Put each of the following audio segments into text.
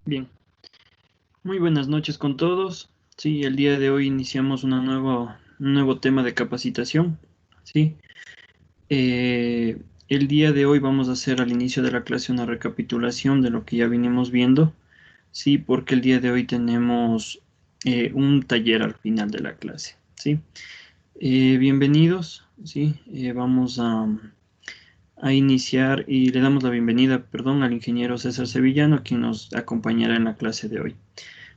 Bien, muy buenas noches con todos. Sí, el día de hoy iniciamos un nuevo tema de capacitación. Sí, Eh, el día de hoy vamos a hacer al inicio de la clase una recapitulación de lo que ya vinimos viendo. Sí, porque el día de hoy tenemos un taller al final de la clase. Sí, bienvenidos. Sí, vamos a iniciar y le damos la bienvenida, perdón, al ingeniero César Sevillano, quien nos acompañará en la clase de hoy.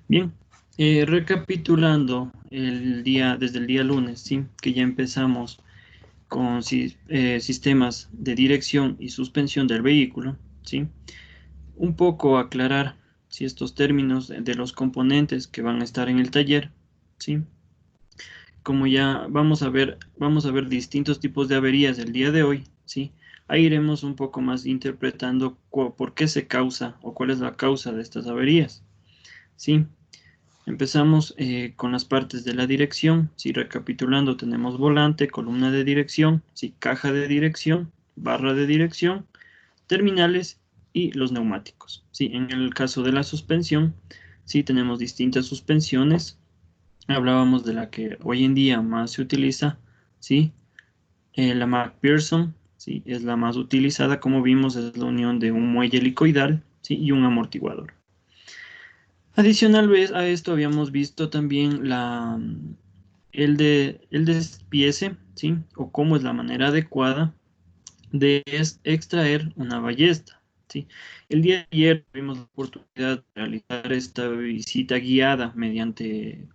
Bien, recapitulando desde el día lunes, sí, que ya empezamos con sistemas de dirección y suspensión del vehículo, sí, un poco aclarar si estos términos de los componentes que van a estar en el taller, sí, como ya vamos a ver distintos tipos de averías el día de hoy, sí, ahí iremos un poco más interpretando por qué se causa o cuál es la causa de estas averías, sí. Empezamos con las partes de la dirección. Si recapitulando, tenemos volante, columna de dirección, si caja de dirección, barra de dirección, terminales y los neumáticos. Sí, en el caso de la suspensión, sí tenemos distintas suspensiones. Hablábamos de la que hoy en día más se utiliza, sí, la McPherson, sí, es la más utilizada. Como vimos, es la unión de un muelle helicoidal, sí, y un amortiguador. Adicional a esto habíamos visto también el despiece, ¿sí? O cómo es la manera adecuada de extraer una ballesta, ¿sí? El día de ayer tuvimos la oportunidad de realizar esta visita guiada mediante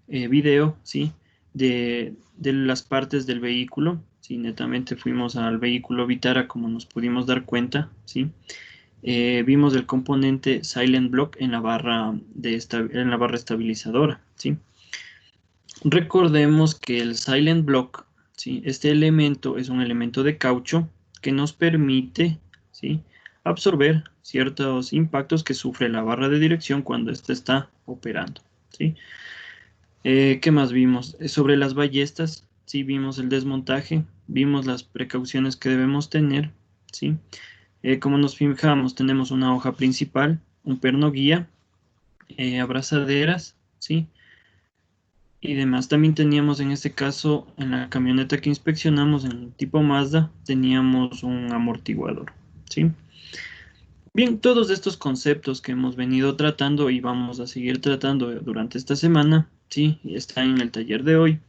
video, ¿sí? De las partes del vehículo, ¿sí? Netamente fuimos al vehículo Vitara como nos pudimos dar cuenta, ¿sí? Vimos el componente Silent Block en la barra, en la barra estabilizadora, ¿sí? Recordemos que el Silent Block, ¿sí? Este elemento es un elemento de caucho que nos permite, ¿sí? Absorber ciertos impactos que sufre la barra de dirección cuando ésta está operando, ¿sí? ¿Qué más vimos? Sobre las ballestas, sí vimos el desmontaje, vimos las precauciones que debemos tener, ¿sí? Como nos fijamos, tenemos una hoja principal, un perno guía, abrazaderas, ¿sí? Y demás. También teníamos en este caso, en la camioneta que inspeccionamos, en el tipo Mazda, teníamos un amortiguador, ¿sí? Bien, todos estos conceptos que hemos venido tratando y vamos a seguir tratando durante esta semana, ¿sí? Están en el taller de hoy,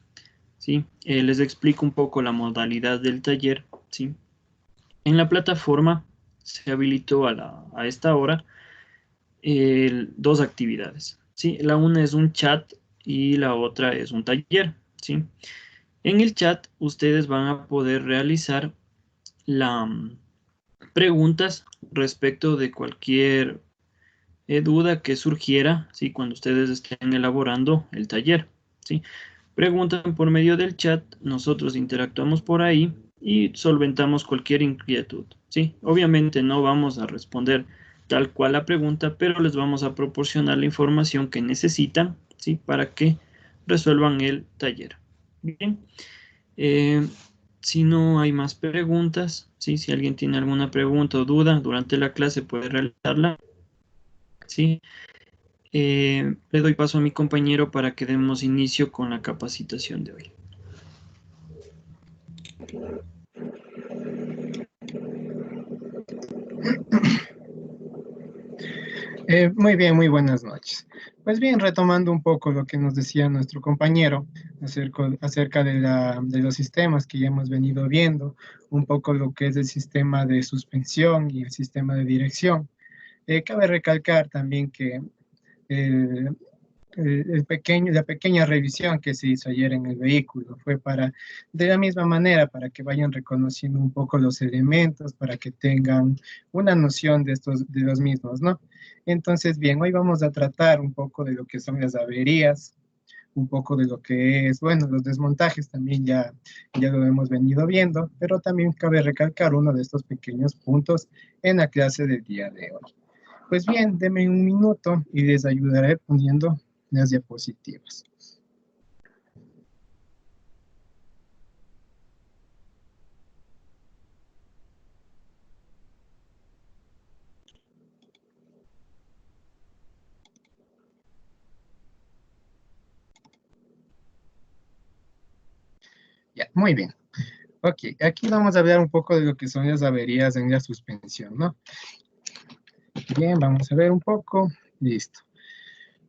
¿sí? Les explico un poco la modalidad del taller, ¿sí? En la plataforma se habilitó a esta hora dos actividades, ¿sí? La una es un chat y la otra es un taller, ¿sí? En el chat ustedes van a poder realizar la preguntas respecto de cualquier duda que surgiera, ¿sí? Cuando ustedes estén elaborando el taller, ¿sí? Preguntan por medio del chat, nosotros interactuamos por ahí y solventamos cualquier inquietud, ¿sí? Obviamente no vamos a responder tal cual la pregunta, pero les vamos a proporcionar la información que necesitan, ¿sí? Para que resuelvan el taller. Bien, eh, si no hay más preguntas, ¿sí? Si alguien tiene alguna pregunta o duda durante la clase puede realizarla, ¿sí? Le doy paso a mi compañero para que demos inicio con la capacitación de hoy. Muy bien, muy buenas noches. Pues bien, retomando un poco lo que nos decía nuestro compañero acerca de los sistemas que ya hemos venido viendo, un poco lo que es el sistema de suspensión y el sistema de dirección. Cabe recalcar también que eh, la pequeña revisión que se hizo ayer en el vehículo fue de la misma manera, para que vayan reconociendo un poco los elementos, para que tengan una noción de los mismos, ¿no? Entonces, bien, hoy vamos a tratar un poco de lo que son las averías, un poco de lo que es, bueno, los desmontajes también ya lo hemos venido viendo, pero también cabe recalcar uno de estos pequeños puntos en la clase del día de hoy. Pues bien, denme un minuto y les ayudaré poniendo las diapositivas. Muy bien. Ok, aquí vamos a hablar un poco de lo que son las averías en la suspensión, ¿no? Bien, vamos a ver un poco. Listo.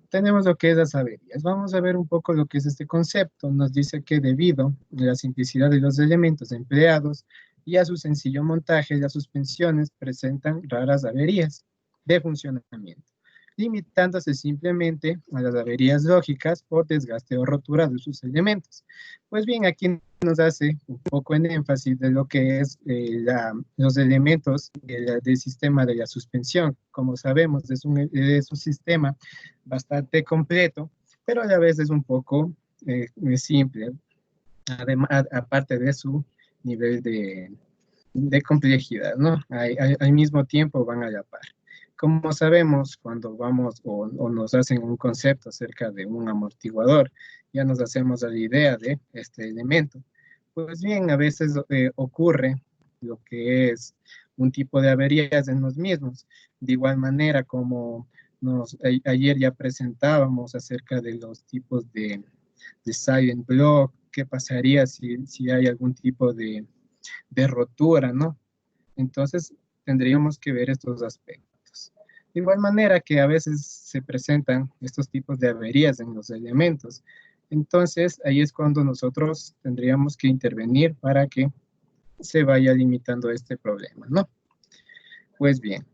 Tenemos lo que es las averías. Vamos a ver un poco lo que es este concepto. Nos dice que debido a la simplicidad de los elementos empleados y a su sencillo montaje, las suspensiones presentan raras averías de funcionamiento, limitándose simplemente a las averías lógicas por desgaste o rotura de sus elementos. Pues bien, aquí nos hace un poco en énfasis de lo que es los elementos del sistema de la suspensión. Como sabemos, es un sistema bastante completo, pero a la vez es un poco simple, además, aparte de su nivel de complejidad, ¿no? Al mismo tiempo van a la par. Como sabemos, cuando vamos o nos hacen un concepto acerca de un amortiguador, ya nos hacemos a la idea de este elemento. Pues bien, a veces ocurre lo que es un tipo de averías en los mismos. De igual manera, como ayer ya presentábamos acerca de los tipos de silent block, qué pasaría si hay algún tipo de rotura, ¿no? Entonces, tendríamos que ver estos aspectos. De igual manera que a veces se presentan estos tipos de averías en los elementos. Entonces, ahí es cuando nosotros tendríamos que intervenir para que se vaya limitando este problema, ¿no? Pues bien,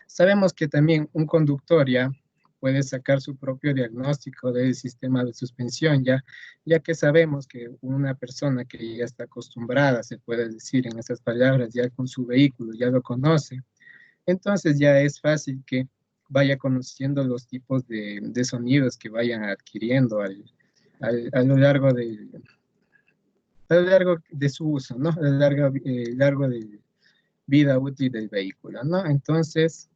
sabemos que también un conductor ya puede sacar su propio diagnóstico del sistema de suspensión, ya que sabemos que una persona que ya está acostumbrada, se puede decir en esas palabras, ya con su vehículo, ya lo conoce, entonces ya es fácil que vaya conociendo los tipos de sonidos que vayan adquiriendo a lo a lo largo de su uso, ¿no? A lo largo de vida útil del vehículo, ¿no? Entonces,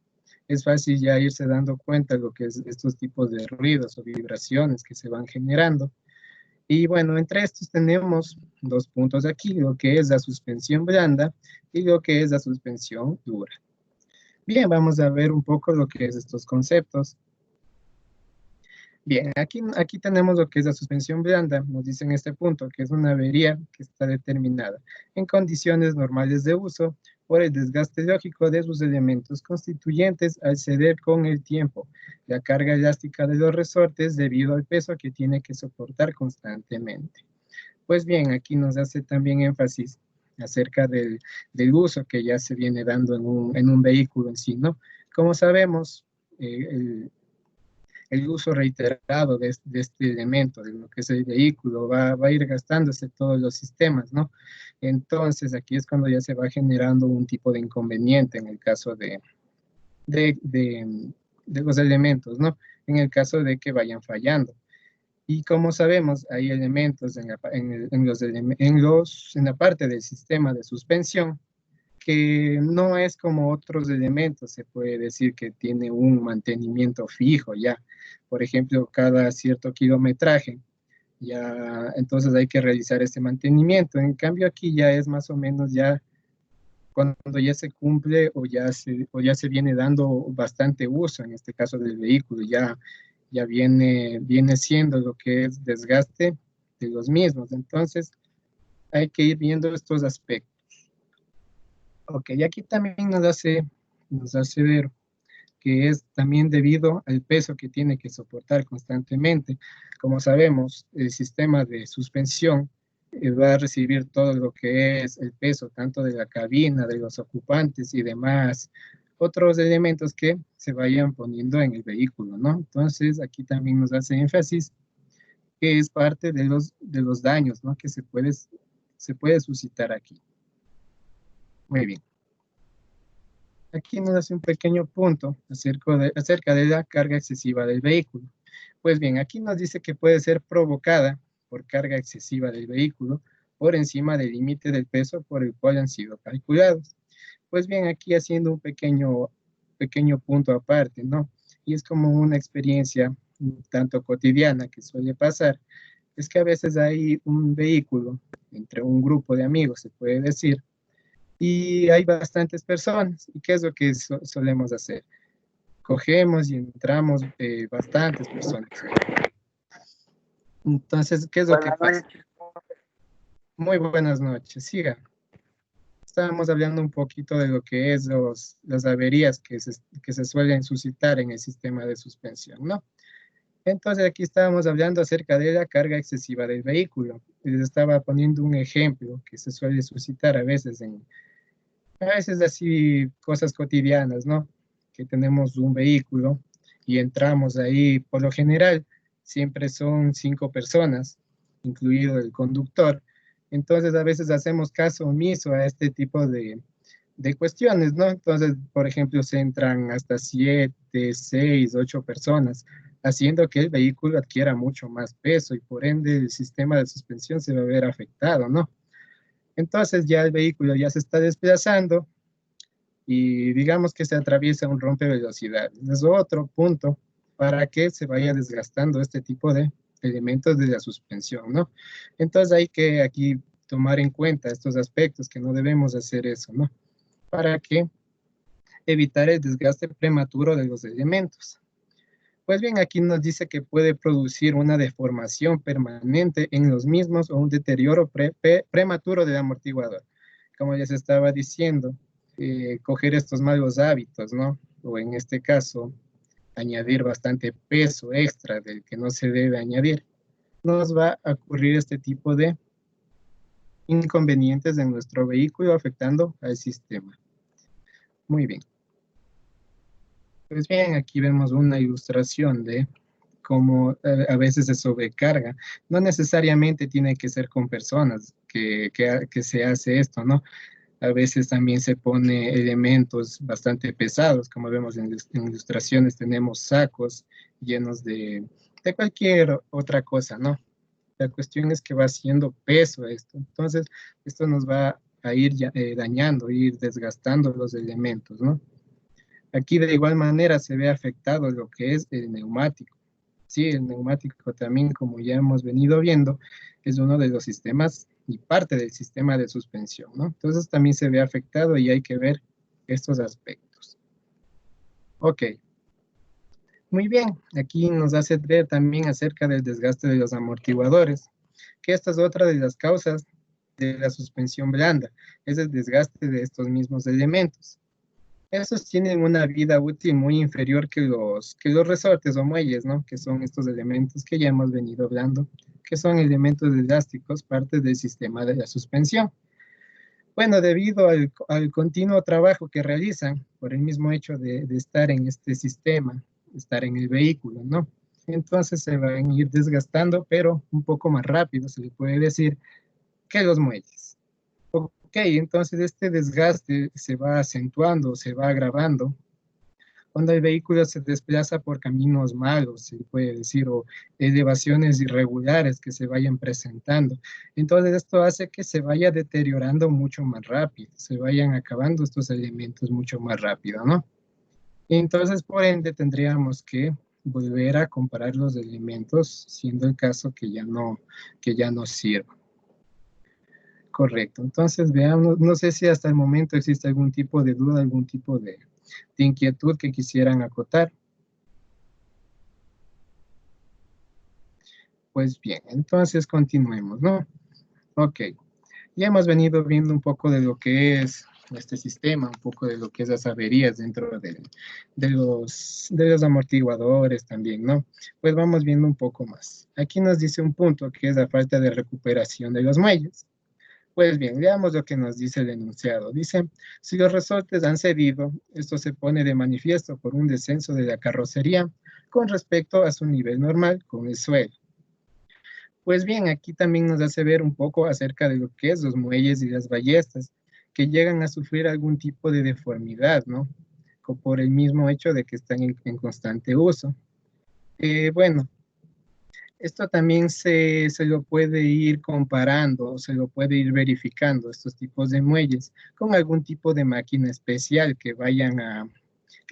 es fácil ya irse dando cuenta de lo que es estos tipos de ruidos o vibraciones que se van generando. Y bueno, entre estos tenemos dos puntos aquí, lo que es la suspensión blanda y lo que es la suspensión dura. Bien, vamos a ver un poco lo que es estos conceptos. Bien, aquí tenemos lo que es la suspensión blanda, nos dice en este punto que es una avería que está determinada en condiciones normales de uso por el desgaste lógico de sus elementos constituyentes al ceder con el tiempo la carga elástica de los resortes debido al peso que tiene que soportar constantemente. Pues bien, aquí nos hace también énfasis acerca del uso que ya se viene dando en un vehículo en sí, ¿no? Como sabemos, el uso reiterado de este elemento, de lo que es el vehículo, va a ir gastándose todos los sistemas, ¿no? Entonces, aquí es cuando ya se va generando un tipo de inconveniente en el caso de, de, de los elementos, ¿no? En el caso de que vayan fallando. Y como sabemos, hay elementos en la parte del sistema de suspensión que no es como otros elementos, se puede decir que tiene un mantenimiento fijo ya. Por ejemplo, cada cierto kilometraje, ya entonces hay que realizar ese mantenimiento. En cambio, aquí ya es más o menos ya cuando ya se cumple o ya se viene dando bastante uso, en este caso del vehículo, ya viene siendo lo que es desgaste de los mismos. Entonces, hay que ir viendo estos aspectos. Ok, y aquí también nos hace ver que es también debido al peso que tiene que soportar constantemente. Como sabemos, el sistema de suspensión va a recibir todo lo que es el peso, tanto de la cabina, de los ocupantes y demás, otros elementos que se vayan poniendo en el vehículo, ¿no? Entonces, aquí también nos hace énfasis que es parte de los daños, ¿no? Que se puede suscitar aquí. Muy bien. Aquí nos hace un pequeño punto acerca de la carga excesiva del vehículo. Pues bien, aquí nos dice que puede ser provocada por carga excesiva del vehículo por encima del límite del peso por el cual han sido calculados. Pues bien, aquí haciendo un pequeño punto aparte, ¿no? Y es como una experiencia un tanto cotidiana que suele pasar, es que a veces hay un vehículo entre un grupo de amigos, se puede decir, y hay bastantes personas. ¿Y qué es lo que solemos hacer? Cogemos y entramos bastantes personas. Entonces, ¿qué es lo que Buenas pasa? noches. Muy buenas noches. Siga. Estábamos hablando un poquito de lo que es las averías que se suelen suscitar en el sistema de suspensión, ¿no? Entonces aquí estábamos hablando acerca de la carga excesiva del vehículo. Les estaba poniendo un ejemplo que se suele suscitar a veces así cosas cotidianas, ¿no? Que tenemos un vehículo y entramos ahí, por lo general, siempre son 5 personas, incluido el conductor. Entonces a veces hacemos caso omiso a este tipo de cuestiones, ¿no? Entonces, por ejemplo, se entran hasta 7, 6, 8 personas, haciendo que el vehículo adquiera mucho más peso y por ende el sistema de suspensión se va a ver afectado, ¿no? Entonces ya el vehículo ya se está desplazando y digamos que se atraviesa un rompevelocidades. Es otro punto para que se vaya desgastando este tipo de elementos de la suspensión, ¿no? Entonces hay que aquí tomar en cuenta estos aspectos, que no debemos hacer eso, ¿no? Para que evitar el desgaste prematuro de los elementos. Pues bien, aquí nos dice que puede producir una deformación permanente en los mismos o un deterioro prematuro del amortiguador. Como ya se estaba diciendo, coger estos malos hábitos, ¿no? O en este caso, añadir bastante peso extra del que no se debe añadir, nos va a ocurrir este tipo de inconvenientes en nuestro vehículo afectando al sistema. Muy bien. Pues bien, aquí vemos una ilustración de cómo a veces se sobrecarga. No necesariamente tiene que ser con personas que se hace esto, ¿no? A veces también se pone elementos bastante pesados, como vemos en ilustraciones, tenemos sacos llenos de cualquier otra cosa, ¿no? La cuestión es que va haciendo peso esto. Entonces, esto nos va a ir dañando, ir desgastando los elementos, ¿no? Aquí de igual manera se ve afectado lo que es el neumático. Sí, el neumático también, como ya hemos venido viendo, es uno de los sistemas y parte del sistema de suspensión, ¿no? Entonces también se ve afectado y hay que ver estos aspectos. Ok, muy bien. Aquí nos hace ver también acerca del desgaste de los amortiguadores, que esta es otra de las causas de la suspensión blanda, es el desgaste de estos mismos elementos. Estos tienen una vida útil muy inferior que los resortes o muelles, ¿no? Que son estos elementos que ya hemos venido hablando, que son elementos elásticos, parte del sistema de la suspensión. Bueno, debido al continuo trabajo que realizan por el mismo hecho de estar en este sistema, estar en el vehículo, ¿no? Entonces se van a ir desgastando, pero un poco más rápido, se le puede decir, que los muelles. Ok, entonces este desgaste se va acentuando, se va agravando cuando el vehículo se desplaza por caminos malos, se puede decir, o elevaciones irregulares que se vayan presentando. Entonces esto hace que se vaya deteriorando mucho más rápido, se vayan acabando estos elementos mucho más rápido, ¿no? Entonces, por ende, tendríamos que volver a comparar los elementos, siendo el caso que ya no sirva. Correcto. Entonces, veamos, no sé si hasta el momento existe algún tipo de duda, algún tipo de inquietud que quisieran acotar. Pues bien, entonces continuemos, ¿no? Ok, ya hemos venido viendo un poco de lo que es este sistema, un poco de lo que es las averías dentro de los amortiguadores también, ¿no? Pues vamos viendo un poco más. Aquí nos dice un punto que es la falta de recuperación de los muelles. Pues bien, veamos lo que nos dice el enunciado. Dice, si los resortes han cedido, esto se pone de manifiesto por un descenso de la carrocería con respecto a su nivel normal con el suelo. Pues bien, aquí también nos hace ver un poco acerca de lo que es los muelles y las ballestas, que llegan a sufrir algún tipo de deformidad, ¿no? Por el mismo hecho de que están en constante uso. Bueno, esto también se lo puede ir comparando o se lo puede ir verificando, estos tipos de muelles, con algún tipo de máquina especial que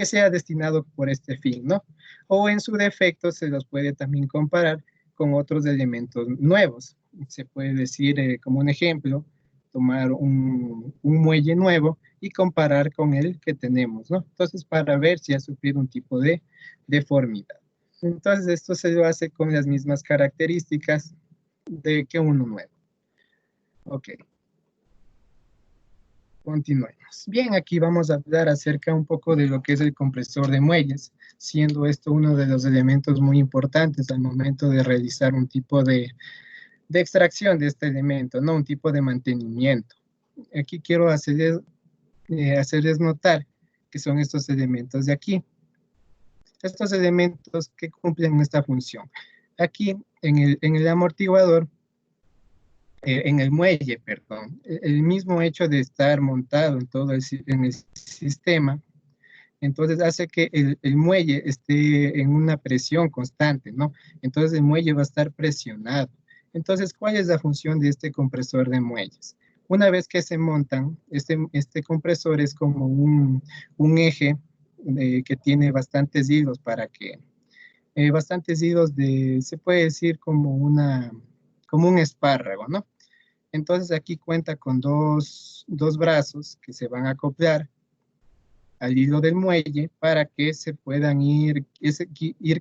sea destinado por este fin, ¿no? O en su defecto se los puede también comparar con otros elementos nuevos. Se puede decir, como un ejemplo, tomar un muelle nuevo y comparar con el que tenemos, ¿no? Entonces, para ver si ha sufrido un tipo de deformidad. Entonces, esto se lo hace con las mismas características de que uno nuevo. Ok, continuemos. Bien, aquí vamos a hablar acerca un poco de lo que es el compresor de muelles, siendo esto uno de los elementos muy importantes al momento de realizar un tipo de extracción de este elemento, ¿no? Un tipo de mantenimiento. Aquí quiero hacerles notar que son estos elementos de aquí. Estos elementos que cumplen esta función. Aquí en el amortiguador, en el muelle, perdón, el mismo hecho de estar montado en todo en el sistema, entonces hace que el muelle esté en una presión constante, ¿no? Entonces el muelle va a estar presionado. Entonces, ¿cuál es la función de este compresor de muelles? Una vez que se montan, este compresor es como un eje que tiene bastantes hilos para que, bastantes hilos se puede decir como un espárrago, ¿no? Entonces aquí cuenta con dos brazos que se van a acoplar al hilo del muelle para que se puedan ir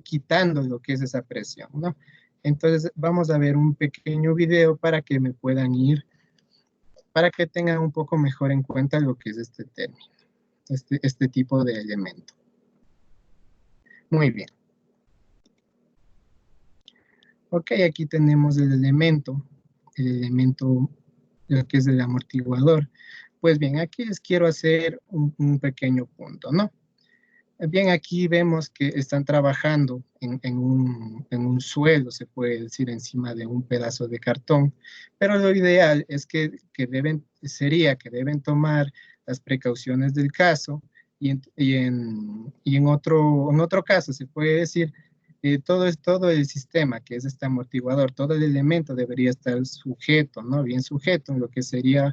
quitando lo que es esa presión, ¿no? Entonces vamos a ver un pequeño video para que me puedan para que tengan un poco mejor en cuenta lo que es este término, este tipo de elemento. Muy bien. Ok, aquí tenemos el elemento lo que es el amortiguador. Pues bien, aquí les quiero hacer un pequeño punto, ¿no? Bien, aquí vemos que están trabajando en un suelo, se puede decir, encima de un pedazo de cartón, pero lo ideal es sería que deben tomar las precauciones del caso en otro caso se puede decir, todo el sistema que es este amortiguador, todo el elemento debería estar sujeto, ¿no? Bien sujeto en lo que sería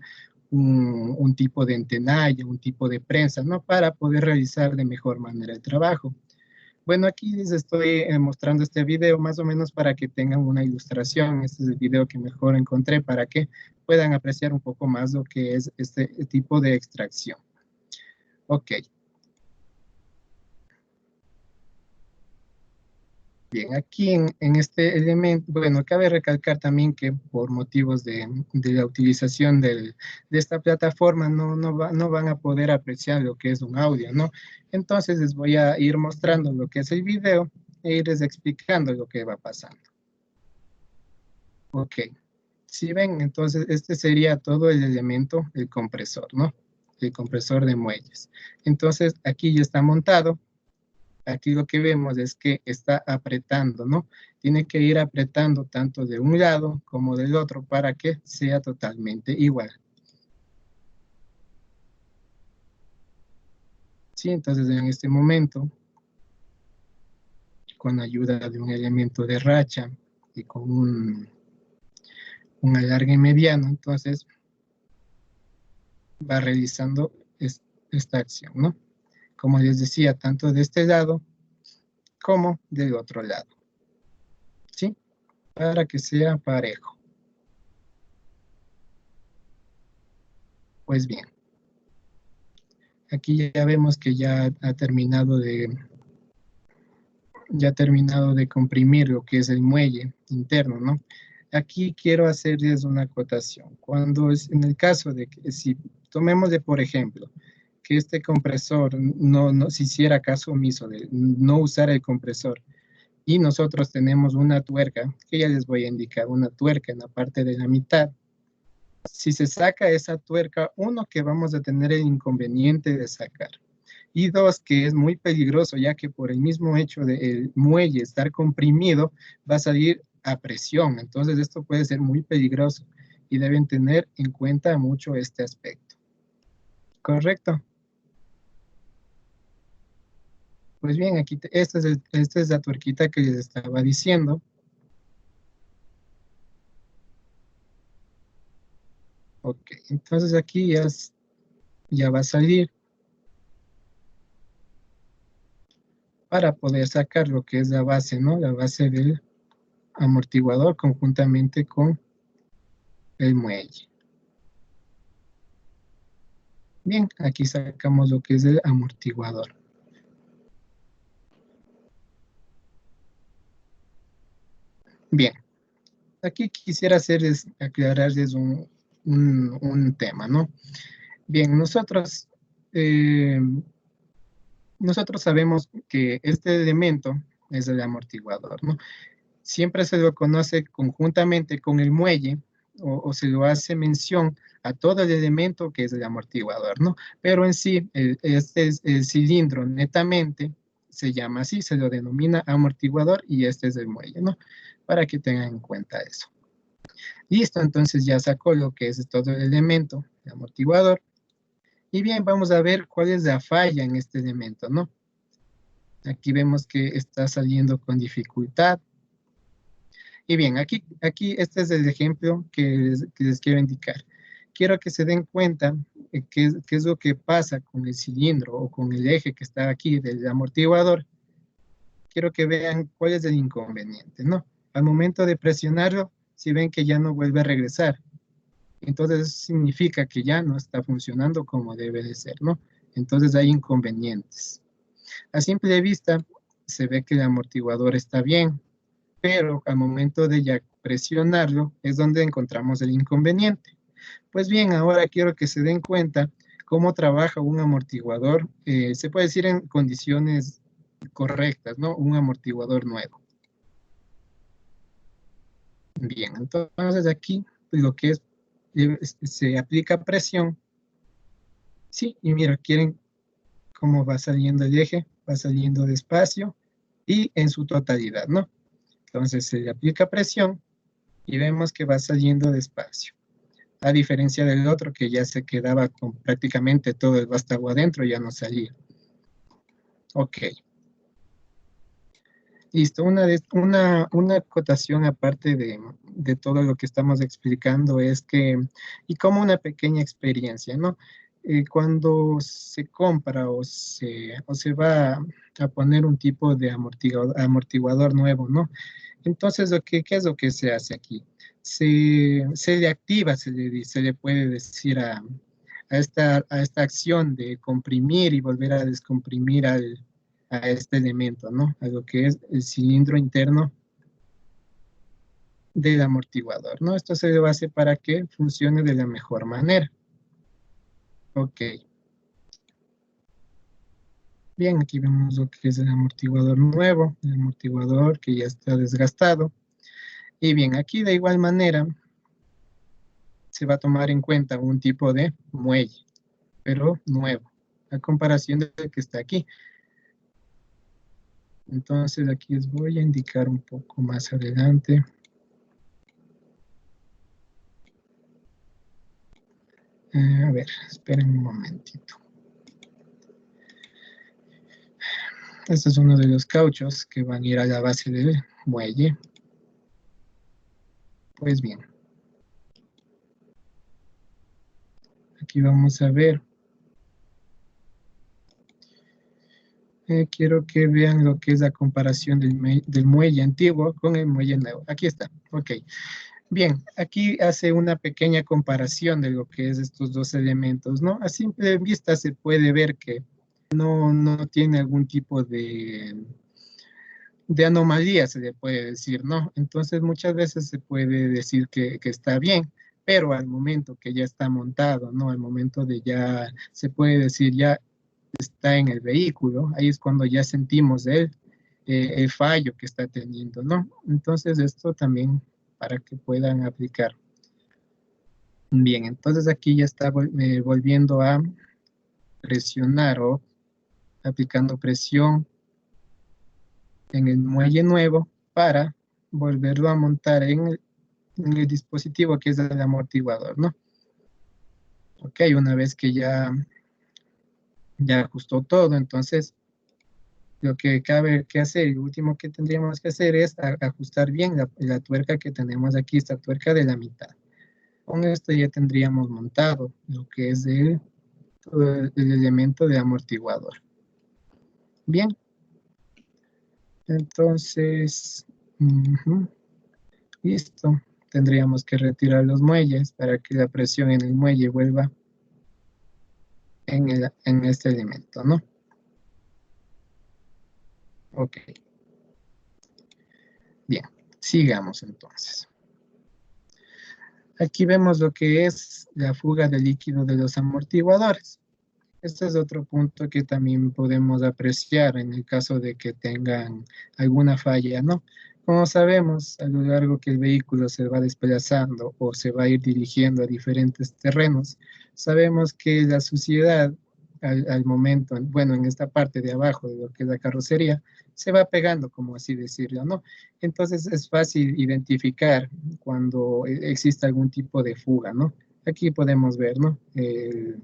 un tipo de entenalla, un tipo de prensa, ¿no? Para poder realizar de mejor manera el trabajo. Bueno, aquí les estoy mostrando este video más o menos para que tengan una ilustración. Este es el video que mejor encontré para que puedan apreciar un poco más lo que es este tipo de extracción. Ok. Bien, aquí en este elemento, bueno, cabe recalcar también que por motivos de la utilización de esta plataforma no van a poder apreciar lo que es un audio, ¿no? Entonces les voy a ir mostrando lo que es el video e irles explicando lo que va pasando. Ok, si ven, entonces este sería todo el elemento, el compresor, ¿no? El compresor de muelles. Entonces aquí ya está montado. Aquí lo que vemos es que está apretando, ¿no? Tiene que ir apretando tanto de un lado como del otro para que sea totalmente igual. Sí, entonces en este momento, con ayuda de un elemento de racha y con un alargue mediano, entonces va realizando esta acción, ¿no? Como les decía, tanto de este lado como del otro lado, ¿sí? Para que sea parejo. Pues bien, aquí ya vemos que ya ha terminado de comprimir lo que es el muelle interno, ¿no? Aquí quiero hacerles una acotación. Cuando es en el caso de que si tomemos de por ejemplo que este compresor no se hiciera caso omiso de no usar el compresor y nosotros tenemos una tuerca, que ya les voy a indicar, una tuerca en la parte de la mitad. Si se saca esa tuerca, uno, que vamos a tener el inconveniente de sacar. Y dos, que es muy peligroso, ya que por el mismo hecho del muelle estar comprimido, va a salir a presión. Entonces esto puede ser muy peligroso y deben tener en cuenta mucho este aspecto. ¿Correcto? Pues bien, aquí esta es la tuerquita que les estaba diciendo. Ok, entonces aquí ya va a salir para poder sacar lo que es la base, ¿no? La base del amortiguador conjuntamente con el muelle. Bien, aquí sacamos lo que es el amortiguador. Bien, aquí quisiera aclararles un tema, ¿no? Bien, eh, nosotros sabemos que este elemento es el amortiguador, ¿no? Siempre se lo conoce conjuntamente con el muelle o se lo hace mención a todo el elemento que es el amortiguador, ¿no? Pero en sí, este es el cilindro netamente, se llama así, se lo denomina amortiguador y este es el muelle, ¿no? Para que tengan en cuenta eso. Listo, entonces ya sacó lo que es todo el elemento, el amortiguador. Y bien, vamos a ver cuál es la falla en este elemento, ¿no? Aquí vemos que está saliendo con dificultad. Y bien, aquí este es el ejemplo que les quiero indicar. Quiero que se den cuenta qué es lo que pasa con el cilindro o con el eje que está aquí del amortiguador. Quiero que vean cuál es el inconveniente, ¿no? Al momento de presionarlo, si ven que ya no vuelve a regresar, entonces eso significa que ya no está funcionando como debe de ser, ¿no? Entonces hay inconvenientes. A simple vista se ve que el amortiguador está bien, pero al momento de ya presionarlo es donde encontramos el inconveniente. Pues bien, ahora quiero que se den cuenta cómo trabaja un amortiguador, se puede decir en condiciones correctas, ¿no? Un amortiguador nuevo. Bien, entonces aquí lo que se aplica presión, sí, y mira, quieren cómo va saliendo el eje, va saliendo despacio y en su totalidad, ¿no? Entonces se le aplica presión y vemos que va saliendo despacio. A diferencia del otro que ya se quedaba con prácticamente todo el vástago adentro, ya no salía. Ok, listo. Una acotación aparte de todo lo que estamos explicando es que, y como una pequeña experiencia, ¿no? Cuando se compra o se va a poner un tipo de amortiguador nuevo, ¿no? Entonces, ¿qué es lo que se hace aquí? Se le activa, se le puede decir a esta acción de comprimir y volver a descomprimir a este elemento, ¿no? A lo que es el cilindro interno del amortiguador, ¿no? Esto se lo hace para que funcione de la mejor manera. Ok. Bien, aquí vemos lo que es el amortiguador nuevo, el amortiguador que ya está desgastado. Y bien, aquí de igual manera se va a tomar en cuenta un tipo de muelle, pero nuevo, a comparación del que está aquí. Entonces aquí les voy a indicar un poco más adelante. A ver, esperen un momentito. Este es uno de los cauchos que van a ir a la base del muelle. Pues bien, aquí vamos a ver. Quiero que vean lo que es la comparación del muelle antiguo con el muelle nuevo. Aquí está, ok. Bien, aquí hace una pequeña comparación de lo que es estos dos elementos, ¿no? A simple vista se puede ver que no tiene algún tipo de anomalía, se le puede decir, ¿no? Entonces muchas veces se puede decir que está bien, pero al momento que ya está montado, ¿no? Al momento de ya, se puede decir ya está en el vehículo, ahí es cuando ya sentimos el fallo que está teniendo, ¿no? Entonces esto también para que puedan aplicar. Bien, entonces aquí ya está volviendo a presionar o aplicando presión en el muelle nuevo para volverlo a montar en el dispositivo que es el amortiguador, ¿no? Ok, una vez que ya ajustó todo, entonces lo que cabe que hacer, y lo último que tendríamos que hacer es ajustar bien la tuerca que tenemos aquí, esta tuerca de la mitad. Con esto ya tendríamos montado lo que es el elemento de amortiguador. Bien, entonces, listo. Tendríamos que retirar los muelles para que la presión en el muelle vuelva en este elemento, ¿no? Ok, bien, sigamos entonces. Aquí vemos lo que es la fuga de líquido de los amortiguadores. Este es otro punto que también podemos apreciar en el caso de que tengan alguna falla, ¿no? Como sabemos, a lo largo que el vehículo se va desplazando o se va a ir dirigiendo a diferentes terrenos, sabemos que la suciedad al momento, bueno, en esta parte de abajo de lo que es la carrocería, se va pegando, como así decirlo, ¿no? Entonces es fácil identificar cuando existe algún tipo de fuga, ¿no? Aquí podemos ver, ¿no? El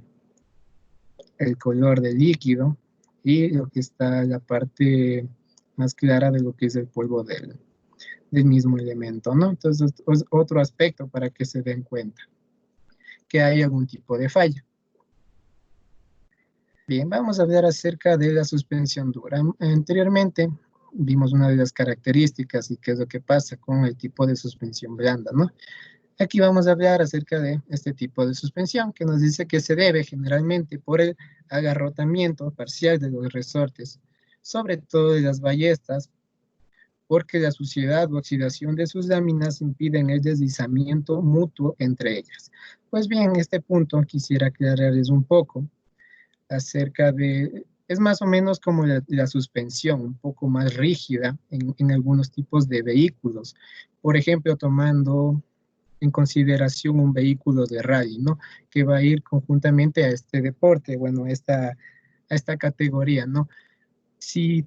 color del líquido y lo que está la parte más clara de lo que es el polvo del mismo elemento, ¿no? Entonces, es otro aspecto para que se den cuenta que hay algún tipo de falla. Bien, vamos a hablar acerca de la suspensión dura. Anteriormente vimos una de las características y qué es lo que pasa con el tipo de suspensión blanda, ¿no? Aquí vamos a hablar acerca de este tipo de suspensión que nos dice que se debe generalmente por el agarrotamiento parcial de los resortes, sobre todo de las ballestas, porque la suciedad o oxidación de sus láminas impiden el deslizamiento mutuo entre ellas. Pues bien, en este punto quisiera aclararles un poco acerca de, es más o menos como la suspensión, un poco más rígida en algunos tipos de vehículos. Por ejemplo, tomando en consideración un vehículo de rally, ¿no? Que va a ir conjuntamente a este deporte, bueno, a esta categoría, ¿no? Si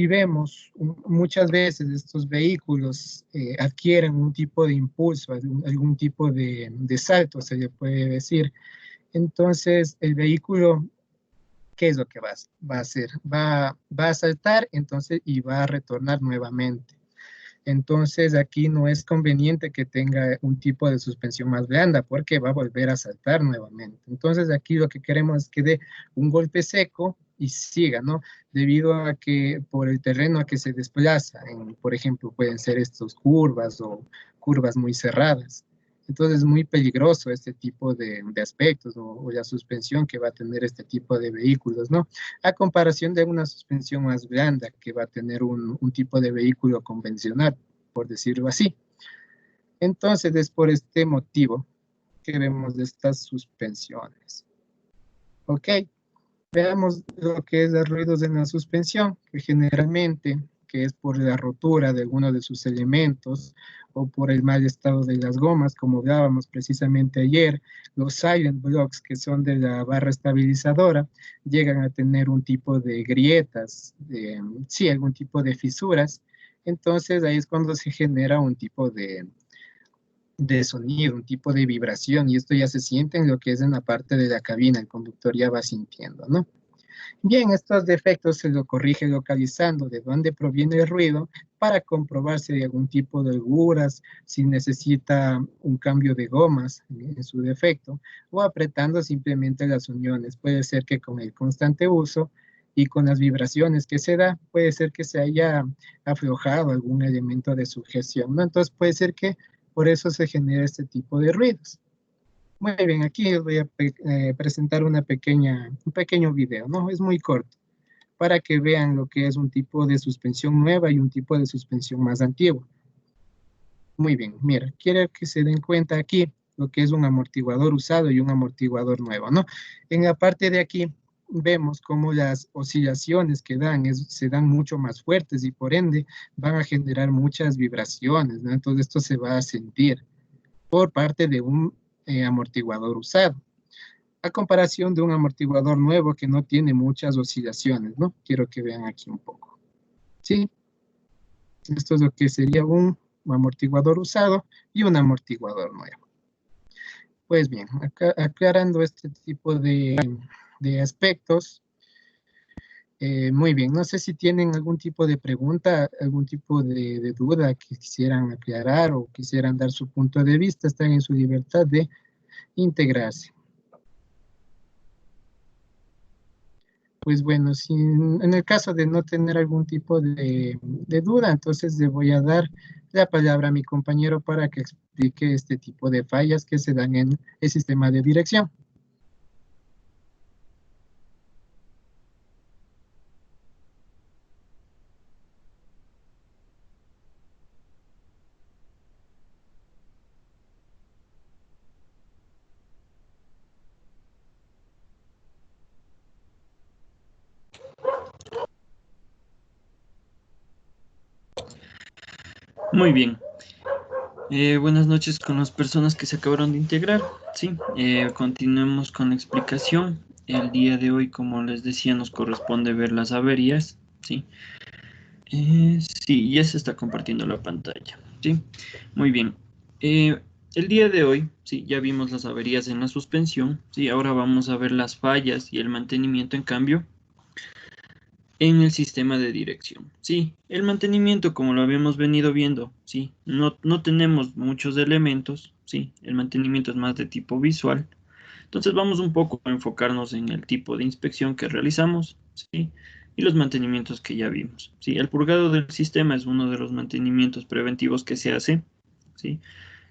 vemos muchas veces estos vehículos adquieren un tipo de impulso, algún tipo de salto, se le puede decir. Entonces, el vehículo, ¿qué es lo que va a hacer? Va a saltar entonces y va a retornar nuevamente. Entonces aquí no es conveniente que tenga un tipo de suspensión más blanda porque va a volver a saltar nuevamente. Entonces aquí lo que queremos es que dé un golpe seco y siga, ¿no? Debido a que por el terreno a que se desplaza, por ejemplo, pueden ser estos curvas o curvas muy cerradas. Entonces es muy peligroso este tipo de aspectos o la suspensión que va a tener este tipo de vehículos, ¿no? A comparación de una suspensión más blanda que va a tener un tipo de vehículo convencional, por decirlo así. Entonces es por este motivo que vemos de estas suspensiones. Ok, veamos lo que es los ruidos en la suspensión, que generalmente que es por la rotura de alguno de sus elementos o por el mal estado de las gomas, como hablábamos precisamente ayer, los silent blocks que son de la barra estabilizadora llegan a tener un tipo de grietas, sí, algún tipo de fisuras. Entonces ahí es cuando se genera un tipo de sonido, un tipo de vibración, y esto ya se siente en lo que es en la parte de la cabina, el conductor ya va sintiendo, ¿no? Bien, estos defectos se lo corrige localizando de dónde proviene el ruido para comprobar si hay algún tipo de holguras, si necesita un cambio de gomas en su defecto, o apretando simplemente las uniones. Puede ser que con el constante uso y con las vibraciones que se da, puede ser que se haya aflojado algún elemento de sujeción, ¿no? Entonces puede ser que por eso se genera este tipo de ruidos. Muy bien, aquí les voy a presentar un pequeño video, ¿no? Es muy corto, para que vean lo que es un tipo de suspensión nueva y un tipo de suspensión más antiguo. Muy bien, mira, quiero que se den cuenta aquí lo que es un amortiguador usado y un amortiguador nuevo, ¿no? En la parte de aquí vemos cómo las oscilaciones que dan se dan mucho más fuertes y por ende van a generar muchas vibraciones, ¿no? Entonces esto se va a sentir por parte de un amortiguador usado, a comparación de un amortiguador nuevo que no tiene muchas oscilaciones, ¿no? Quiero que vean aquí un poco. ¿Sí? Esto es lo que sería un amortiguador usado y un amortiguador nuevo. Pues bien, aclarando este tipo de aspectos, muy bien, no sé si tienen algún tipo de pregunta, algún tipo de duda que quisieran aclarar o quisieran dar su punto de vista, están en su libertad de integrarse. Pues bueno, si en el caso de no tener algún tipo de duda, entonces le voy a dar la palabra a mi compañero para que explique este tipo de fallas que se dan en el sistema de dirección. Muy bien. Buenas noches con las personas que se acabaron de integrar. Sí, continuemos con la explicación. El día de hoy, como les decía, nos corresponde ver las averías. Sí, sí, ya se está compartiendo la pantalla. Sí, muy bien. Eh, el día de hoy, sí, ya vimos las averías en la suspensión. Sí, ahora vamos a ver las fallas y el mantenimiento en cambio en el sistema de dirección. Sí, el mantenimiento, como lo habíamos venido viendo, sí, no tenemos muchos elementos, sí, el mantenimiento es más de tipo visual. Entonces vamos un poco a enfocarnos en el tipo de inspección que realizamos, sí, y los mantenimientos que ya vimos. Sí, el purgado del sistema es uno de los mantenimientos preventivos que se hace, sí.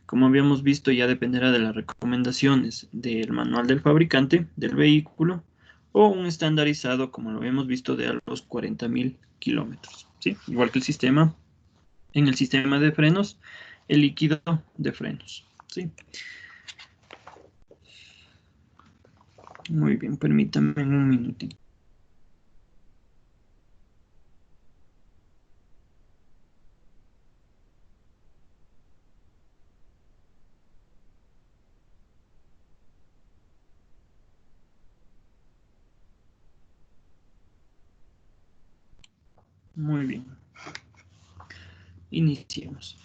Como habíamos visto, ya dependerá de las recomendaciones del manual del fabricante del vehículo o un estandarizado, como lo habíamos visto, de a los 40.000 kilómetros. ¿Sí? Igual que el sistema, en el sistema de frenos, el líquido de frenos. ¿Sí? Muy bien, permítame un minutito. Muy bien, iniciemos.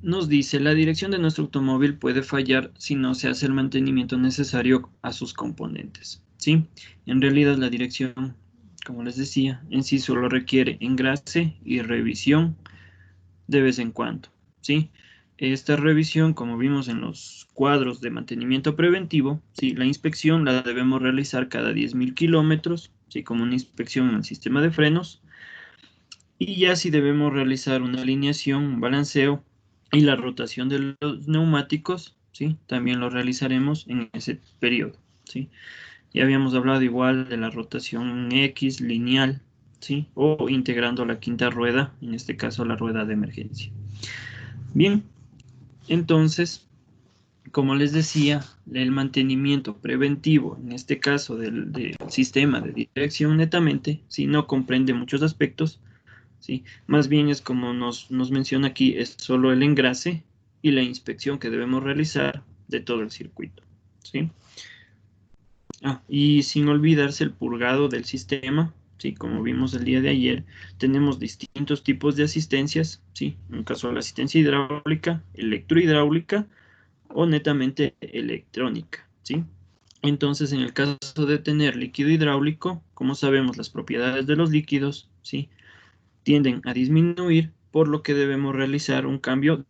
Nos dice, la dirección de nuestro automóvil puede fallar si no se hace el mantenimiento necesario a sus componentes. ¿Sí? En realidad la dirección, como les decía, en sí solo requiere engrase y revisión de vez en cuando. ¿Sí? Esta revisión, como vimos en los cuadros de mantenimiento preventivo, ¿sí? La inspección la debemos realizar cada 10.000 kilómetros, ¿sí? Como una inspección en el sistema de frenos. Y ya si debemos realizar una alineación, un balanceo y la rotación de los neumáticos, ¿sí? También lo realizaremos en ese periodo, ¿sí? Ya habíamos hablado igual de la rotación X lineal, ¿sí? O integrando la quinta rueda, en este caso la rueda de emergencia. Bien, entonces, como les decía, el mantenimiento preventivo, en este caso del sistema de dirección netamente, si no comprende muchos aspectos, ¿sí? Más bien es como nos menciona aquí, es solo el engrase y la inspección que debemos realizar de todo el circuito, ¿sí? Y sin olvidarse el purgado del sistema, ¿sí? Como vimos el día de ayer, tenemos distintos tipos de asistencias, ¿sí? En el caso de la asistencia hidráulica, electrohidráulica o netamente electrónica, ¿sí? Entonces, en el caso de tener líquido hidráulico, como sabemos, las propiedades de los líquidos, ¿sí? Tienden a disminuir, por lo que debemos realizar un cambio.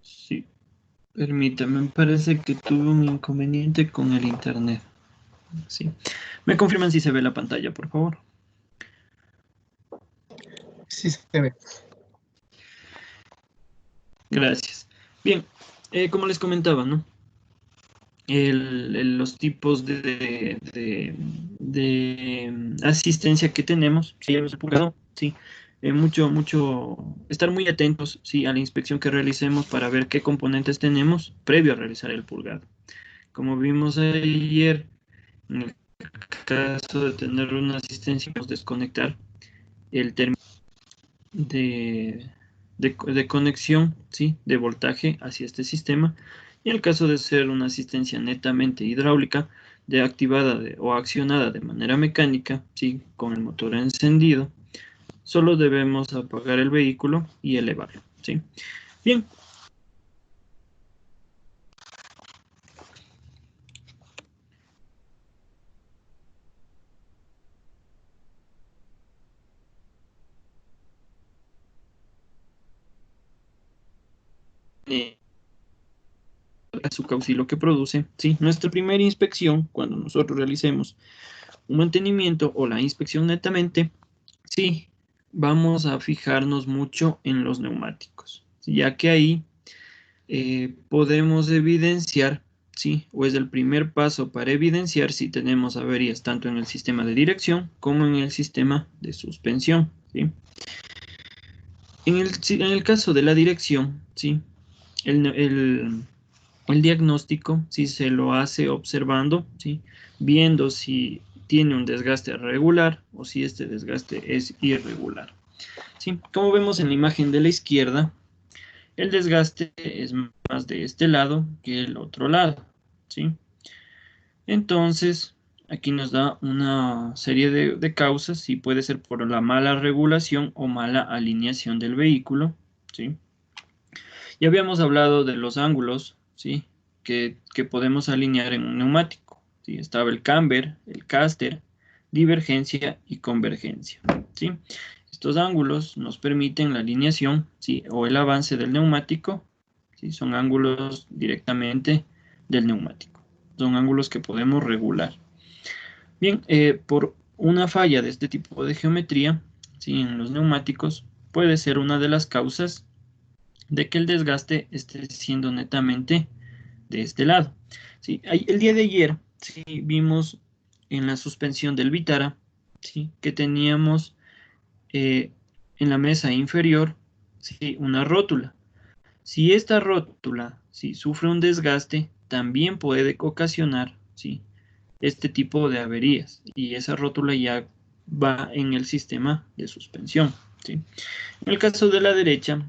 Sí, permítame, me parece que tuve un inconveniente con el internet. Sí. ¿Me confirman si se ve la pantalla, por favor? Sí se ve. Gracias. Bien, como les comentaba, ¿no? Los tipos de asistencia que tenemos, sí, ya los he publicado, sí, estar muy atentos, sí, a la inspección que realicemos para ver qué componentes tenemos previo a realizar el purgado. Como vimos ayer, en el caso de tener una asistencia, podemos desconectar el término de conexión, ¿sí? De voltaje hacia este sistema. Y en el caso de ser una asistencia netamente hidráulica, o accionada de manera mecánica, ¿sí? Con el motor encendido, solo debemos apagar el vehículo y elevarlo, ¿sí? Bien. Su causa que produce, ¿sí? Nuestra primera inspección, cuando nosotros realicemos un mantenimiento o la inspección netamente, sí, vamos a fijarnos mucho en los neumáticos, ya que ahí podemos evidenciar, ¿sí? O es el primer paso para evidenciar si tenemos averías tanto en el sistema de dirección como en el sistema de suspensión, ¿sí? En el caso de la dirección, ¿sí? El, el- el diagnóstico, si se lo hace observando, ¿sí? Viendo si tiene un desgaste regular o si este desgaste es irregular, ¿sí? Como vemos en la imagen de la izquierda, el desgaste es más de este lado que el otro lado, ¿sí? Entonces, aquí nos da una serie de causas y puede ser por la mala regulación o mala alineación del vehículo, ¿sí? Ya habíamos hablado de los ángulos, ¿sí? Que podemos alinear en un neumático, ¿sí? Estaba el camber, el caster, divergencia y convergencia, ¿sí? Estos ángulos nos permiten la alineación, ¿sí? O el avance del neumático, ¿sí? Son ángulos directamente del neumático. Son ángulos que podemos regular. Bien, por una falla de este tipo de geometría, ¿sí? En los neumáticos, puede ser una de las causas de que el desgaste esté siendo netamente de este lado. ¿Sí? El día de ayer, ¿sí? Vimos en la suspensión del Vitara, ¿sí? Que teníamos eh, en la mesa inferior, ¿sí? Una rótula. Si esta rótula, ¿sí? Sufre un desgaste, también puede ocasionar, ¿sí? Este tipo de averías y esa rótula ya va en el sistema de suspensión, ¿sí? En el caso de la derecha,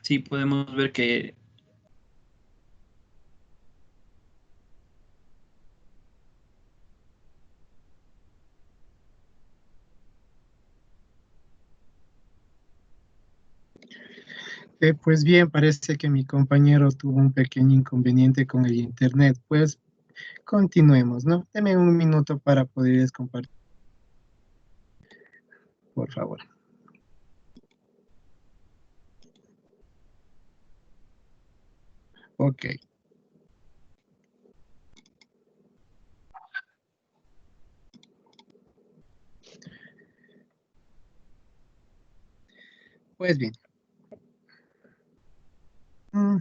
sí podemos ver que Pues bien, parece que mi compañero tuvo un pequeño inconveniente con el internet. Pues continuemos, ¿no? Deme un minuto para poderles compartir, por favor. Ok, pues bien. Mm,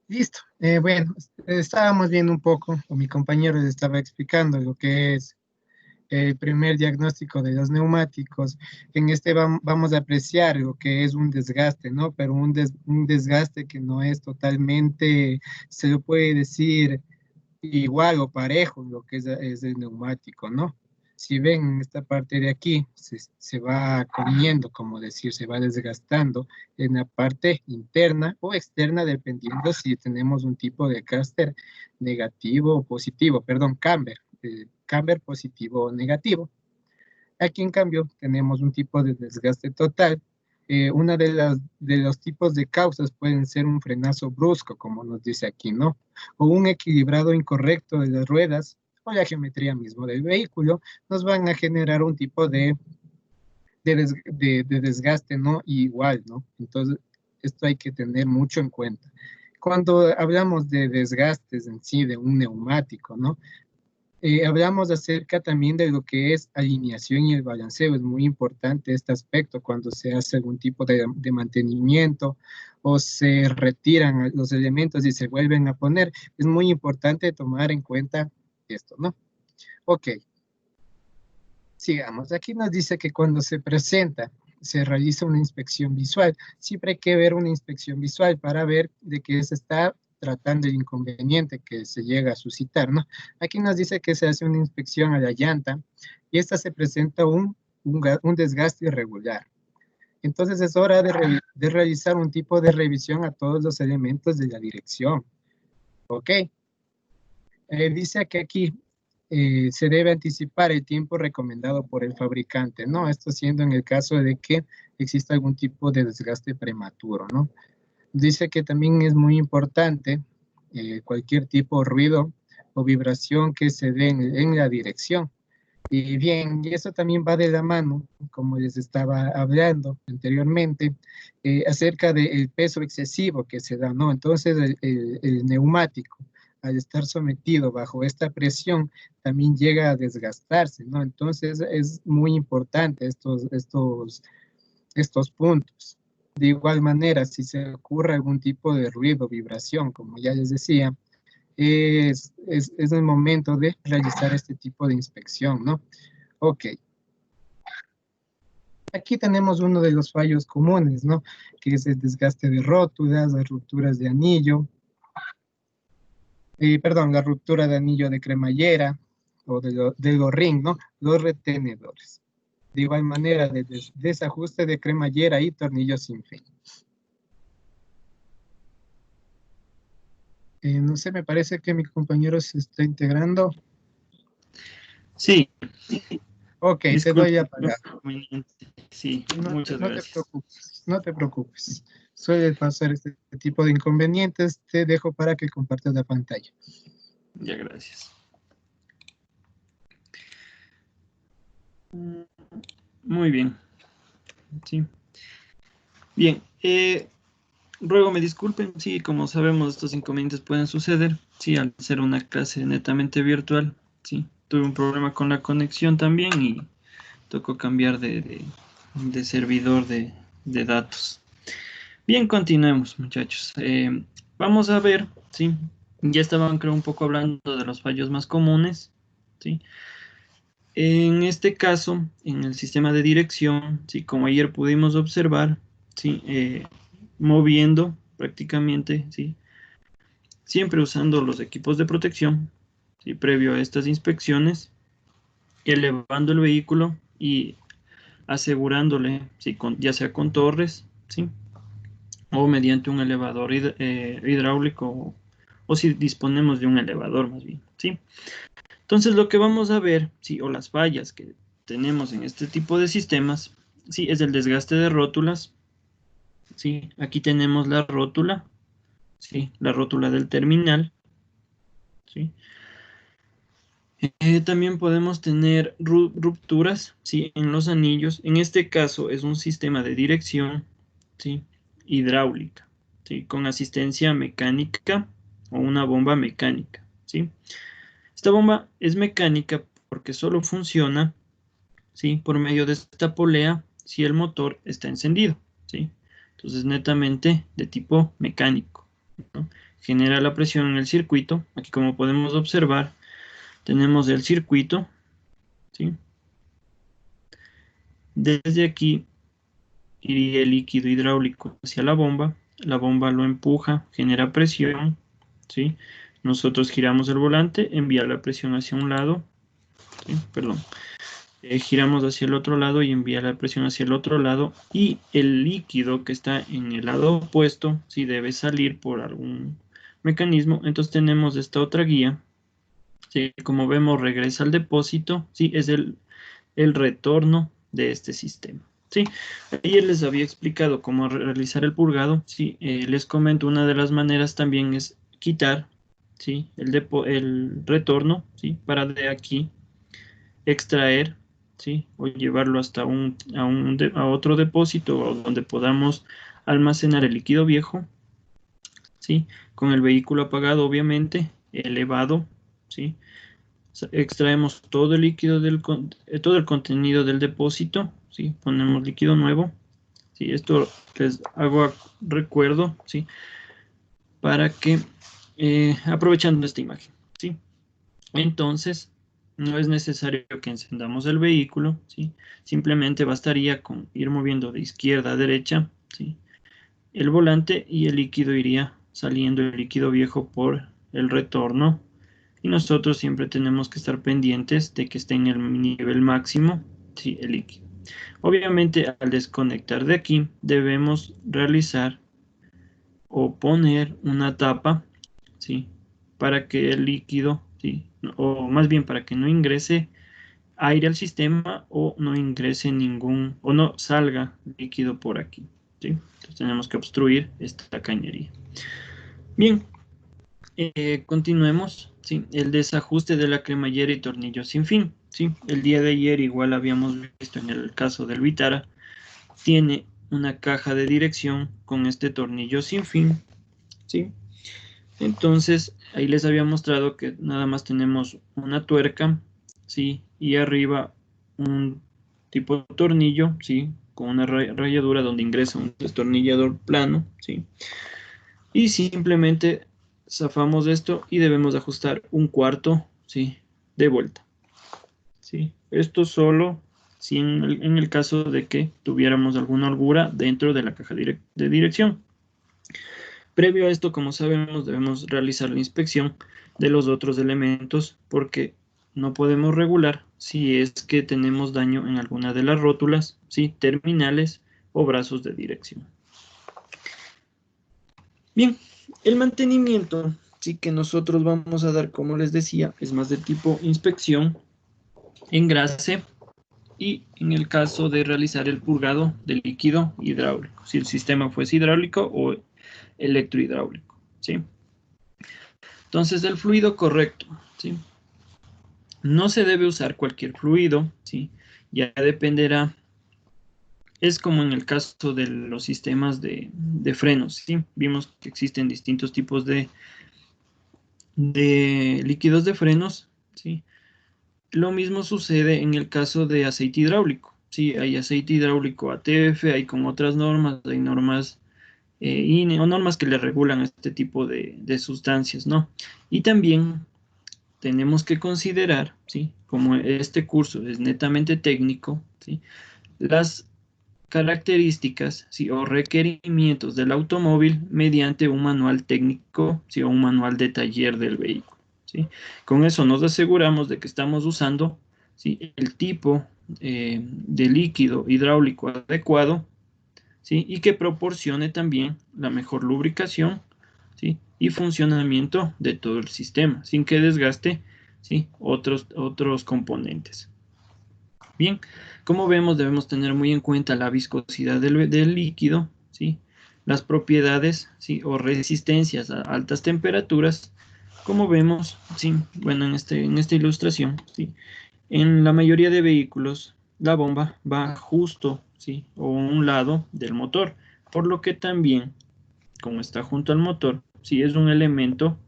listo. Bueno, estábamos viendo un poco, o mi compañero les estaba explicando lo que es el primer diagnóstico de los neumáticos. En este vamos a apreciar lo que es un desgaste, ¿no? Pero un desgaste que no es totalmente, se lo puede decir igual o parejo, lo que es el neumático, ¿no? Si ven en esta parte de aquí, se va comiendo, como decir, se va desgastando en la parte interna o externa, dependiendo si tenemos un tipo de caster negativo o positivo, perdón, camber positivo o negativo. Aquí, en cambio, tenemos un tipo de desgaste total. Una de los tipos de causas pueden ser un frenazo brusco, como nos dice aquí, ¿no? O un equilibrado incorrecto de las ruedas o la geometría mismo del vehículo, nos van a generar un tipo de desgaste, ¿no? Igual, ¿no? Entonces, esto hay que tener mucho en cuenta. Cuando hablamos de desgastes en sí de un neumático, ¿no? Hablamos acerca también de lo que es alineación y el balanceo. Es muy importante este aspecto cuando se hace algún tipo de mantenimiento o se retiran los elementos y se vuelven a poner. Es muy importante tomar en cuenta esto, ¿no? Ok, sigamos. Aquí nos dice que cuando se presenta, se realiza una inspección visual. Siempre hay que ver una inspección visual para ver de qué se está tratando el inconveniente que se llega a suscitar, ¿no? Aquí nos dice que se hace una inspección a la llanta y esta se presenta un desgaste irregular. Entonces es hora de realizar un tipo de revisión a todos los elementos de la dirección. ¿Ok? Dice que aquí se debe anticipar el tiempo recomendado por el fabricante, ¿no? Esto siendo en el caso de que exista algún tipo de desgaste prematuro, ¿no? Dice que también es muy importante cualquier tipo de ruido o vibración que se dé en la dirección. Y bien, y eso también va de la mano, como les estaba hablando anteriormente, acerca del peso excesivo que se da, ¿no? Entonces, el neumático, al estar sometido bajo esta presión, también llega a desgastarse, ¿no? Entonces, es muy importante estos puntos. De igual manera, si se ocurre algún tipo de ruido, vibración, como ya les decía, es el momento de realizar este tipo de inspección, ¿no? Ok, aquí tenemos uno de los fallos comunes, ¿no? Que es el desgaste de rótulas, las rupturas de anillo, perdón, la ruptura de anillo de cremallera o de los ring, ¿no? Los retenedores. De igual manera, de desajuste de cremallera y tornillos sin fin. No sé, me parece que mi compañero se está integrando. Sí, Ok, te doy disculpe a el pagar. inconveniente. Sí, No te, muchas no te gracias. preocupes, no te preocupes. Suele pasar este tipo de inconvenientes. Te dejo para que compartas la pantalla. Ya, gracias. Muy bien, sí. Bien, ruego me disculpen, sí, como sabemos, estos inconvenientes pueden suceder, sí, al ser una clase netamente virtual, sí. Tuve un problema con la conexión también y tocó cambiar de servidor de datos. Bien, continuemos, muchachos. Vamos a ver, sí. Ya estaban, creo, un poco hablando de los fallos más comunes, sí. En este caso, en el sistema de dirección, sí, como ayer pudimos observar, sí, moviendo prácticamente, sí, siempre usando los equipos de protección, sí, previo a estas inspecciones, elevando el vehículo y asegurándole, sí, ya sea con torres, sí, o mediante un elevador hidráulico, o si disponemos de un elevador más bien, sí. Entonces lo que vamos a ver, sí, o las fallas que tenemos en este tipo de sistemas, sí, es el desgaste de rótulas, sí, aquí tenemos la rótula, sí, la rótula del terminal, sí. También podemos tener rupturas, sí, en los anillos. En este caso es un sistema de dirección, sí, hidráulica, sí, con asistencia mecánica o una bomba mecánica, sí. Esta bomba es mecánica porque solo funciona, ¿sí? Por medio de esta polea si el motor está encendido, ¿sí? Entonces, netamente de tipo mecánico, ¿no? Genera la presión en el circuito. Aquí, como podemos observar, tenemos el circuito, ¿sí? Desde aquí iría el líquido hidráulico hacia la bomba lo empuja, genera presión, ¿sí? Nosotros giramos el volante, envía la presión hacia un lado, ¿sí? Perdón, giramos hacia el otro lado y envía la presión hacia el otro lado y el líquido que está en el lado opuesto, si debe salir por algún mecanismo, entonces tenemos esta otra guía, ¿sí? Como vemos regresa al depósito, ¿sí? Es el retorno de este sistema, ¿sí? Ayer les había explicado cómo realizar el purgado, ¿sí? Les comento, una de las maneras también es quitar, ¿sí? El retorno, ¿sí? Para de aquí extraer, ¿sí? O llevarlo hasta a otro depósito o donde podamos almacenar el líquido viejo, ¿sí? Con el vehículo apagado, obviamente, elevado, ¿sí? Extraemos todo el líquido todo el contenido del depósito, ¿sí? Ponemos líquido nuevo, ¿sí? Esto les hago recuerdo, ¿sí? Para que, aprovechando esta imagen, ¿sí? Entonces, no es necesario que encendamos el vehículo, ¿sí? Simplemente bastaría con ir moviendo de izquierda a derecha, ¿sí? El volante y el líquido iría saliendo, el líquido viejo por el retorno. Y nosotros siempre tenemos que estar pendientes de que esté en el nivel máximo, ¿sí? El líquido. Obviamente, al desconectar de aquí, debemos realizar o poner una tapa, ¿sí? Para que el líquido, ¿sí? O más bien para que no ingrese aire al sistema o no ingrese o no salga líquido por aquí, ¿sí? Entonces tenemos que obstruir esta cañería. Bien, continuemos, ¿sí? El desajuste de la cremallera y tornillos sin fin, ¿sí? El día de ayer igual habíamos visto en el caso del Vitara, tiene una caja de dirección con este tornillo sin fin, ¿sí? Entonces, ahí les había mostrado que nada más tenemos una tuerca, ¿sí? Y arriba un tipo de tornillo, ¿sí? con una rayadura donde ingresa un destornillador plano, ¿sí? Y simplemente zafamos esto y debemos ajustar un cuarto, ¿sí? De vuelta, ¿sí? Esto solo si en el caso de que tuviéramos alguna holgura dentro de la caja de dirección. Previo a esto, como sabemos, debemos realizar la inspección de los otros elementos porque no podemos regular si es que tenemos daño en alguna de las rótulas, ¿sí? Terminales o brazos de dirección. Bien, el mantenimiento, sí, que nosotros vamos a dar, como les decía, es más de tipo inspección, engrase y en el caso de realizar el purgado del líquido hidráulico, si el sistema fuese hidráulico o electrohidráulico, ¿sí? Entonces, el fluido correcto, ¿sí? No se debe usar cualquier fluido, ¿sí? Ya dependerá, es como en el caso de los sistemas de frenos, ¿sí? Vimos que existen distintos tipos de líquidos de frenos, ¿sí? Lo mismo sucede en el caso de aceite hidráulico, ¿sí? Hay aceite hidráulico ATF, hay con otras normas, hay normas INE o normas que le regulan este tipo de sustancias, ¿no? Y también tenemos que considerar, ¿sí? Como este curso es netamente técnico, ¿sí? Las características, ¿sí? O requerimientos del automóvil mediante un manual técnico, ¿sí? O un manual de taller del vehículo, ¿sí? Con eso nos aseguramos de que estamos usando, ¿sí? El tipo de líquido hidráulico adecuado, ¿sí? Y que proporcione también la mejor lubricación, ¿sí? Y funcionamiento de todo el sistema, sin que desgaste, ¿sí? Otros componentes. Bien, como vemos, debemos tener muy en cuenta la viscosidad del líquido, ¿sí? Las propiedades, ¿sí? O resistencias a altas temperaturas, como vemos, ¿sí? Bueno, en esta ilustración, ¿sí? En la mayoría de vehículos, la bomba va justo, ¿sí? O a un lado del motor, por lo que también, como está junto al motor, sí es un elemento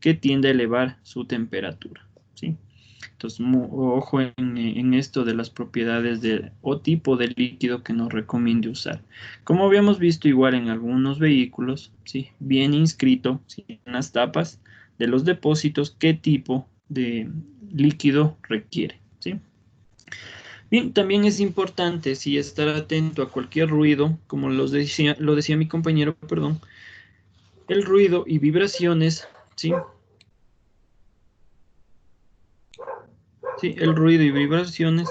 que tiende a elevar su temperatura, ¿sí? Entonces, ojo en esto de las propiedades o tipo de líquido que nos recomiende usar. Como habíamos visto igual en algunos vehículos, ¿sí? Bien inscrito, ¿sí? En las tapas de los depósitos, qué tipo de líquido requiere, ¿sí? Bien, también es importante, sí, estar atento a cualquier ruido, como lo decía mi compañero, perdón, el ruido y vibraciones, ¿sí? Sí, el ruido y vibraciones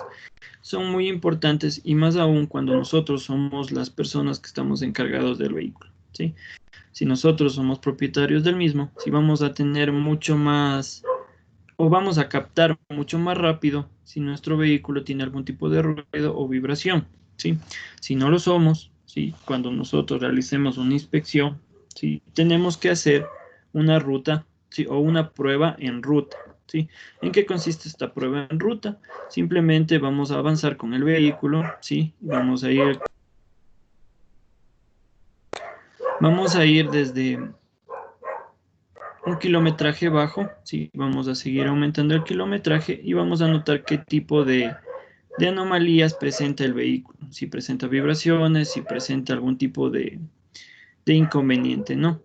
son muy importantes y más aún cuando nosotros somos las personas que estamos encargados del vehículo, ¿sí? Si nosotros somos propietarios del mismo, si vamos a tener mucho más o vamos a captar mucho más rápido si nuestro vehículo tiene algún tipo de ruido o vibración, ¿sí? Si no lo somos, ¿sí? Cuando nosotros realicemos una inspección, ¿sí? Tenemos que hacer una ruta, ¿sí? O una prueba en ruta, ¿sí? ¿En qué consiste esta prueba en ruta? Simplemente vamos a avanzar con el vehículo, ¿sí? Vamos a ir desde un kilometraje bajo, ¿sí? Vamos a seguir aumentando el kilometraje y vamos a notar qué tipo de anomalías presenta el vehículo, si presenta vibraciones, si presenta algún tipo de inconveniente, ¿no?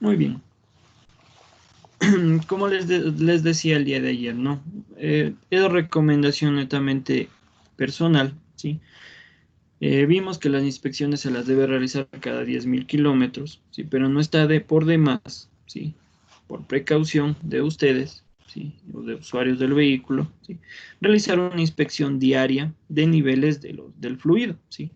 Muy bien. Como les decía el día de ayer, ¿no? Es recomendación netamente personal, ¿sí? Vimos que las inspecciones se las debe realizar cada 10.000 kilómetros, ¿sí? Pero no está por demás, ¿sí? Por precaución de ustedes, ¿sí? O de usuarios del vehículo, ¿sí? Realizar una inspección diaria de niveles del fluido, ¿sí?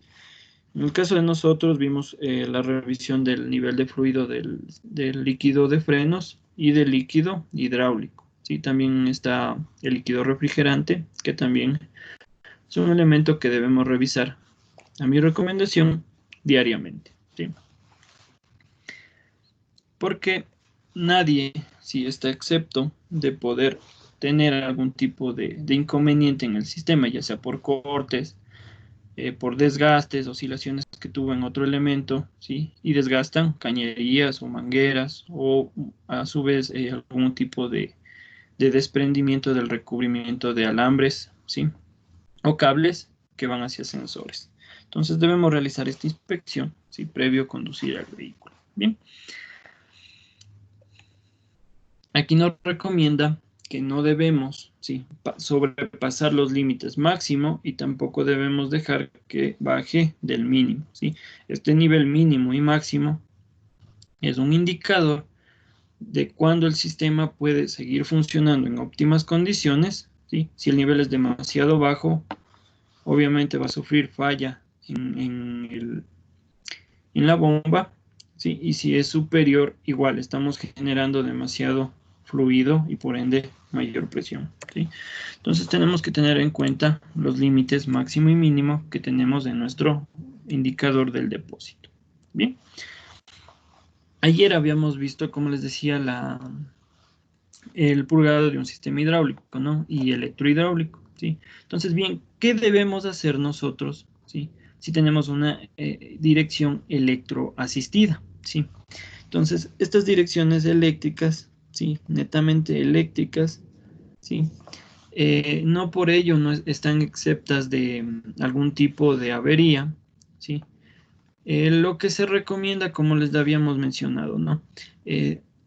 En el caso de nosotros vimos la revisión del nivel de fluido del líquido de frenos y del líquido hidráulico, ¿sí? También está el líquido refrigerante, que también es un elemento que debemos revisar, a mi recomendación, diariamente, ¿sí? Porque nadie, si está excepto de poder tener algún tipo de inconveniente en el sistema, ya sea por cortes, por desgastes, oscilaciones que tuvo en otro elemento, ¿sí? Y desgastan cañerías o mangueras o a su vez algún tipo de desprendimiento del recubrimiento de alambres, ¿sí? O cables que van hacia sensores. Entonces debemos realizar esta inspección, ¿sí? Previo a conducir el vehículo. Bien. Aquí nos recomienda que no debemos, ¿sí? Sobrepasar los límites máximo y tampoco debemos dejar que baje del mínimo, ¿sí? Este nivel mínimo y máximo es un indicador de cuándo el sistema puede seguir funcionando en óptimas condiciones, ¿sí? Si el nivel es demasiado bajo, obviamente va a sufrir falla en la bomba, ¿sí? Y si es superior, igual estamos generando demasiado fluido y por ende mayor presión, ¿sí? Entonces tenemos que tener en cuenta los límites máximo y mínimo que tenemos en nuestro indicador del depósito. Bien. Ayer habíamos visto, como les decía, el purgado de un sistema hidráulico, ¿no? Y electrohidráulico, ¿sí? Entonces, bien, ¿qué debemos hacer nosotros, ¿sí? Si tenemos una dirección electroasistida, ¿sí? Entonces, estas direcciones eléctricas, ¿sí? Netamente eléctricas, ¿sí? No por ello no están exentas de algún tipo de avería, ¿sí? Lo que se recomienda, como les habíamos mencionado, ¿no?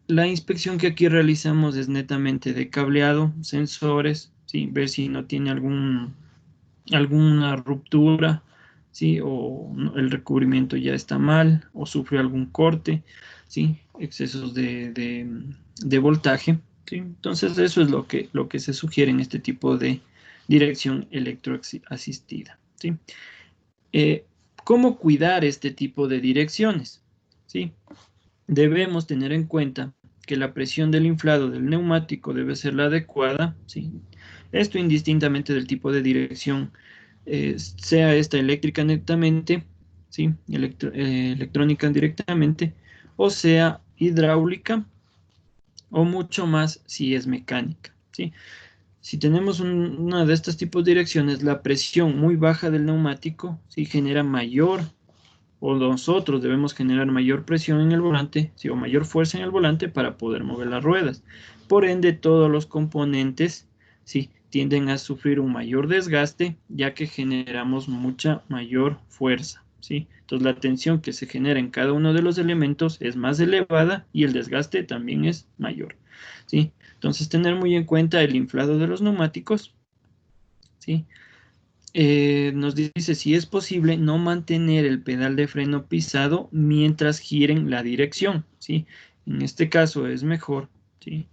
La inspección que aquí realizamos es netamente de cableado, sensores, ¿sí? Ver si no tiene alguna ruptura, ¿sí? O el recubrimiento ya está mal, o sufrió algún corte, ¿sí? Excesos de voltaje, ¿sí? Entonces eso es lo que se sugiere en este tipo de dirección electroasistida, ¿sí? Eh, ¿Cómo cuidar este tipo de direcciones? ¿Sí? Debemos tener en cuenta que la presión del inflado del neumático debe ser la adecuada, ¿sí? Esto indistintamente del tipo de dirección, sea esta eléctrica netamente, ¿sí? Electrónica directamente, o sea hidráulica, o mucho más si es mecánica, ¿sí? Si tenemos una de estos tipos de direcciones, la presión muy baja del neumático, ¿sí? Genera mayor, o nosotros debemos generar mayor presión en el volante, ¿sí? O mayor fuerza en el volante para poder mover las ruedas. Por ende, todos los componentes, ¿sí? Tienden a sufrir un mayor desgaste, ya que generamos mucha mayor fuerza, ¿sí? Entonces, la tensión que se genera en cada uno de los elementos es más elevada y el desgaste también es mayor, ¿sí? Entonces, tener muy en cuenta el inflado de los neumáticos, ¿sí? Nos dice si es posible no mantener el pedal de freno pisado mientras giren la dirección, ¿sí? En este caso es mejor, ¿sí?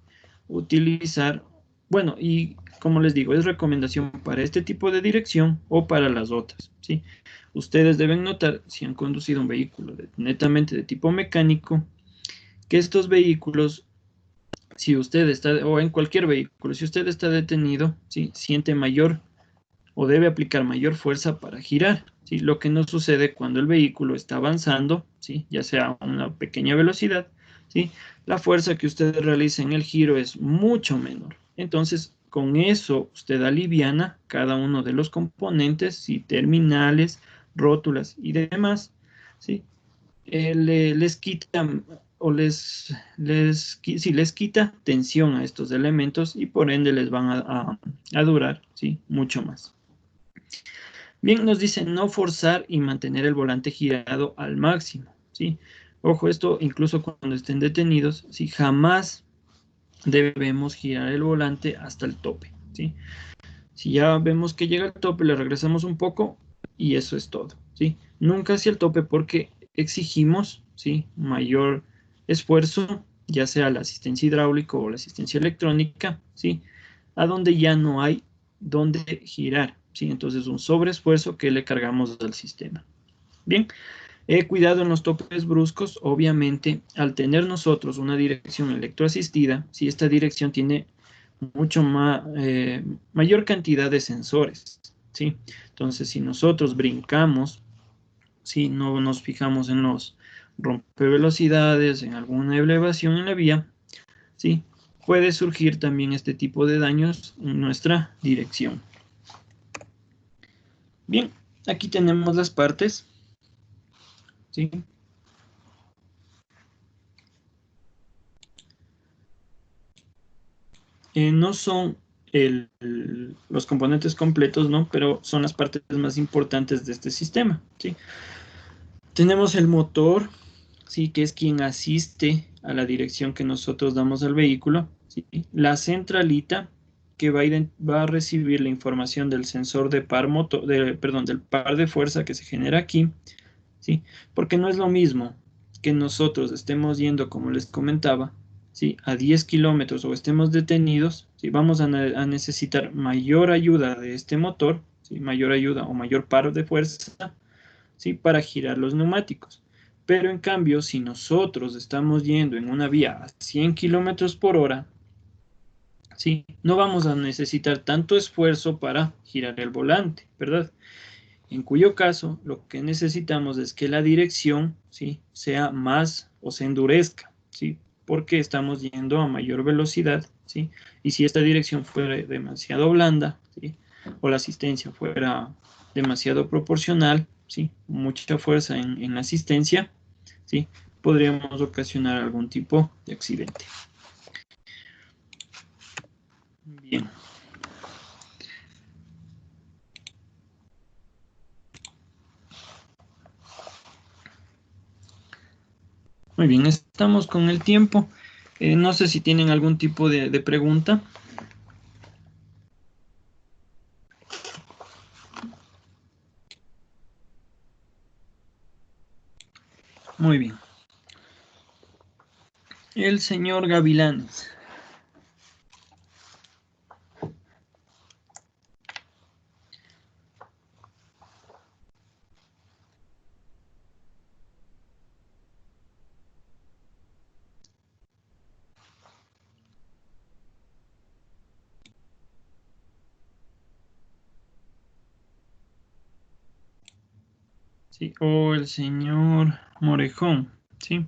Utilizar, bueno, y como les digo, es recomendación para este tipo de dirección o para las otras, ¿sí? Ustedes deben notar, si han conducido un vehículo netamente de tipo mecánico, que estos vehículos, si usted está, o en cualquier vehículo, si usted está detenido, ¿sí? Siente mayor o debe aplicar mayor fuerza para girar, ¿sí? Lo que no sucede cuando el vehículo está avanzando, ¿sí? Ya sea a una pequeña velocidad, ¿sí? La fuerza que usted realiza en el giro es mucho menor. Entonces, con eso usted aliviana cada uno de los componentes, ¿sí? Terminales, rótulas y demás, ¿sí? Les quita o sí, les quita tensión a estos elementos y por ende les van a durar, ¿sí? Mucho más. Bien, nos dice no forzar y mantener el volante girado al máximo, ¿sí? Ojo, esto incluso cuando estén detenidos, ¿sí? Jamás debemos girar el volante hasta el tope, ¿sí? Si ya vemos que llega al tope, le regresamos un poco y eso es todo, ¿sí? Nunca hacia el tope porque exigimos, ¿sí? Mayor esfuerzo, ya sea la asistencia hidráulica o la asistencia electrónica, ¿sí? A donde ya no hay donde girar, ¿sí? Entonces un sobreesfuerzo que le cargamos al sistema. Bien, cuidado en los topes bruscos, obviamente, al tener nosotros una dirección electroasistida, si esta dirección tiene mucho más, mayor cantidad de sensores, ¿sí? Entonces, si nosotros brincamos, si no nos fijamos en los rompevelocidades, en alguna elevación en la vía, ¿sí? puede surgir también este tipo de daños en nuestra dirección. Bien, aquí tenemos las partes, ¿sí? No son los componentes completos, ¿no? Pero son las partes más importantes de este sistema, ¿sí? Tenemos el motor, ¿sí? Que es quien asiste a la dirección que nosotros damos al vehículo, ¿sí? La centralita, que va a recibir la información del sensor de par perdón, del par de fuerza que se genera aquí, ¿sí? Porque no es lo mismo que nosotros estemos yendo, como les comentaba, ¿sí? A 10 kilómetros o estemos detenidos, ¿sí? Vamos a necesitar mayor ayuda de este motor, ¿sí? Mayor ayuda o mayor par de fuerza, ¿sí? Para girar los neumáticos. Pero en cambio, si nosotros estamos yendo en una vía a 100 kilómetros por hora, ¿sí? No vamos a necesitar tanto esfuerzo para girar el volante, ¿verdad? En cuyo caso, lo que necesitamos es que la dirección, ¿sí? Sea más o se endurezca, ¿sí? Porque estamos yendo a mayor velocidad, ¿sí? Y si esta dirección fuera demasiado blanda, ¿sí? O la asistencia fuera demasiado proporcional, ¿sí? Mucha fuerza en la asistencia, ¿sí? Podríamos ocasionar algún tipo de accidente. Bien. Muy bien, estamos con el tiempo. No sé si tienen algún tipo de pregunta. Muy bien. El señor Gavilanes. Sí, o el señor Morejón, ¿sí?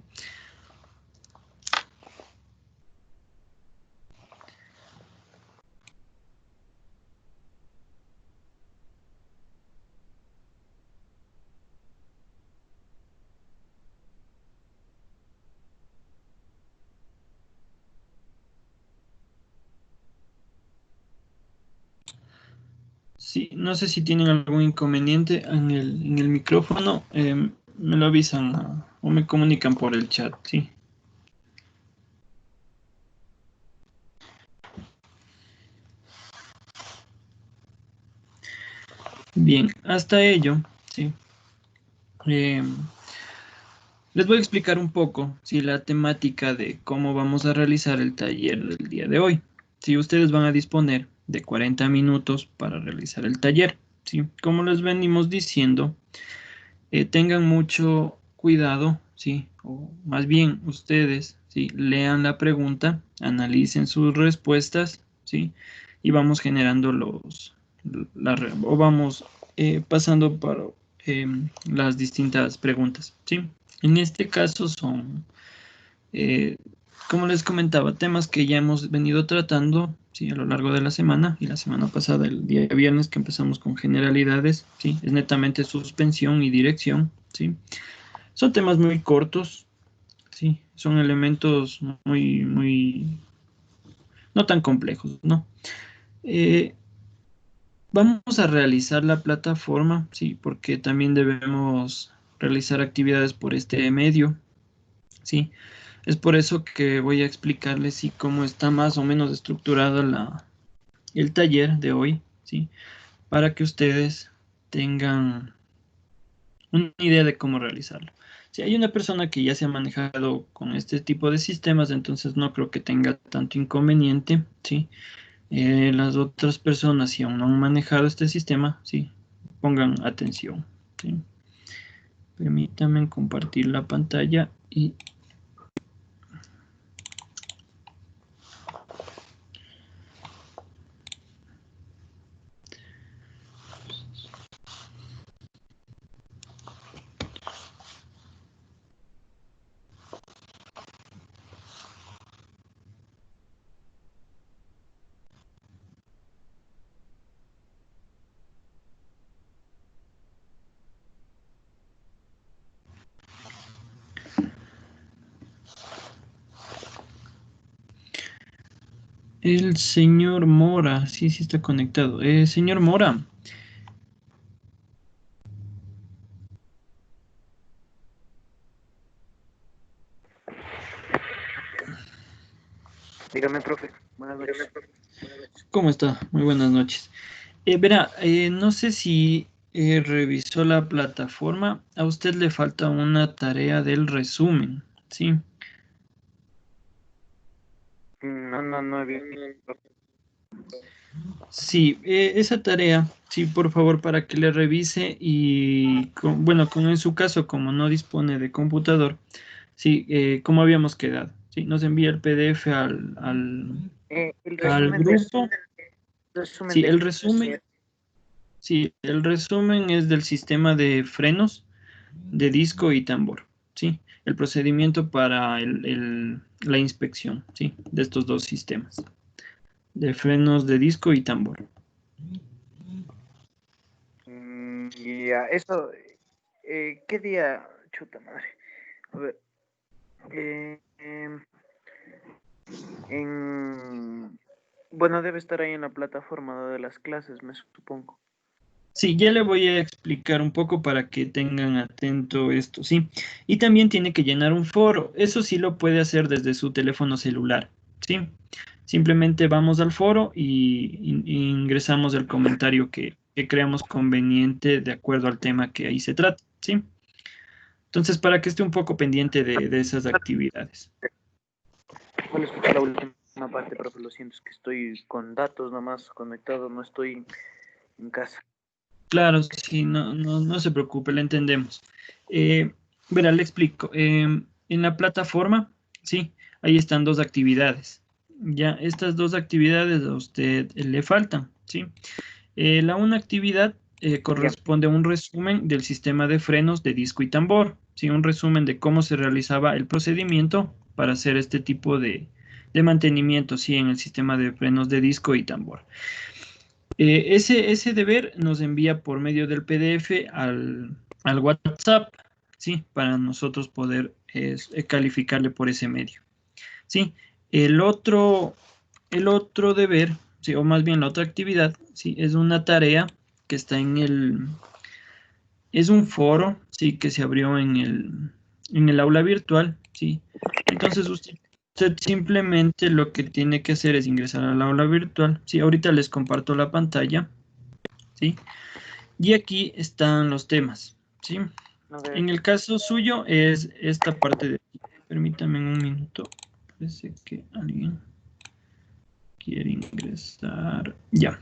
Sí, no sé si tienen algún inconveniente en el micrófono, me lo avisan o me comunican por el chat, sí. Bien, hasta ello, sí. Eh, Les voy a explicar un poco, sí, la temática de cómo vamos a realizar el taller del día de hoy. Si ustedes van a disponer de 40 minutos para realizar el taller, sí, como les venimos diciendo, tengan mucho cuidado, sí, o más bien ustedes, sí, lean la pregunta, analicen sus respuestas, sí, y vamos generando o vamos pasando para las distintas preguntas, sí. En este caso son, eh, como les comentaba, temas que ya hemos venido tratando, sí, a lo largo de la semana y la semana pasada, el día viernes que empezamos con generalidades, sí, es netamente suspensión y dirección, sí. Son temas muy cortos, sí, son elementos no tan complejos, ¿no? Eh, Vamos a realizar la plataforma, sí, porque también debemos realizar actividades por este medio, sí. Es por eso que voy a explicarles sí, cómo está más o menos estructurada el taller de hoy, ¿sí? Para que ustedes tengan una idea de cómo realizarlo. Si hay una persona que ya se ha manejado con este tipo de sistemas, entonces no creo que tenga tanto inconveniente, ¿sí? Las otras personas, si aún no han manejado este sistema, sí, pongan atención, ¿sí? Permítanme compartir la pantalla y El señor Mora, sí, sí está conectado. Señor Mora, Dígame, profe. Buenas noches. ¿cómo está? Muy buenas noches. Verá, no sé si revisó la plataforma. A usted le falta una tarea del resumen, ¿sí? No he visto. Sí, esa tarea, sí, por favor, para que le revise y, bueno, como en su caso, como no dispone de computador, sí, como habíamos quedado, sí, nos envía el PDF El al resumen grupo. resumen Sí, de el qué. resumen, sí, el resumen es del sistema de frenos de disco y tambor, sí, el procedimiento para la inspección, sí, de estos dos sistemas, de frenos de disco y tambor. Ya, eso. ¿Qué día? Chuta madre. A ver. eh, em, en... Bueno, debe estar ahí en la plataforma de las clases, me supongo. Sí, ya le voy a explicar un poco para que tengan atento esto, ¿sí? Y también tiene que llenar un foro. Eso sí lo puede hacer desde su teléfono celular, ¿sí? Simplemente vamos al foro y ingresamos el comentario que creamos conveniente de acuerdo al tema que ahí se trata, ¿sí? Entonces, para que esté un poco pendiente de esas actividades. ¿Cuál es la última parte, profe? Lo siento, es que estoy con datos nomás conectado, no estoy en casa. Claro, sí, no se preocupe, le entendemos. Eh, Verá, le explico. En la plataforma, sí, ahí están dos actividades. Ya, estas dos actividades a usted le faltan, ¿sí? La una actividad Ya. corresponde a un resumen del sistema de frenos de disco y tambor, ¿sí? Un resumen de cómo se realizaba el procedimiento para hacer este tipo de mantenimiento, ¿sí? En el sistema de frenos de disco y tambor. Ese deber nos envía por medio del PDF al WhatsApp, ¿sí? Para nosotros poder calificarle por ese medio, ¿sí? El otro, el otro deber, ¿sí? O más bien la otra actividad, ¿sí? Es una tarea que está es un foro, ¿sí? Que se abrió en el aula virtual, ¿sí? Entonces usted simplemente lo que tiene que hacer es ingresar al aula virtual, ¿sí? Ahorita les comparto la pantalla, ¿sí? Y aquí están los temas, ¿sí? A ver. En el caso suyo es esta parte de aquí. Permítame un minuto. Parece que alguien quiere ingresar. Ya,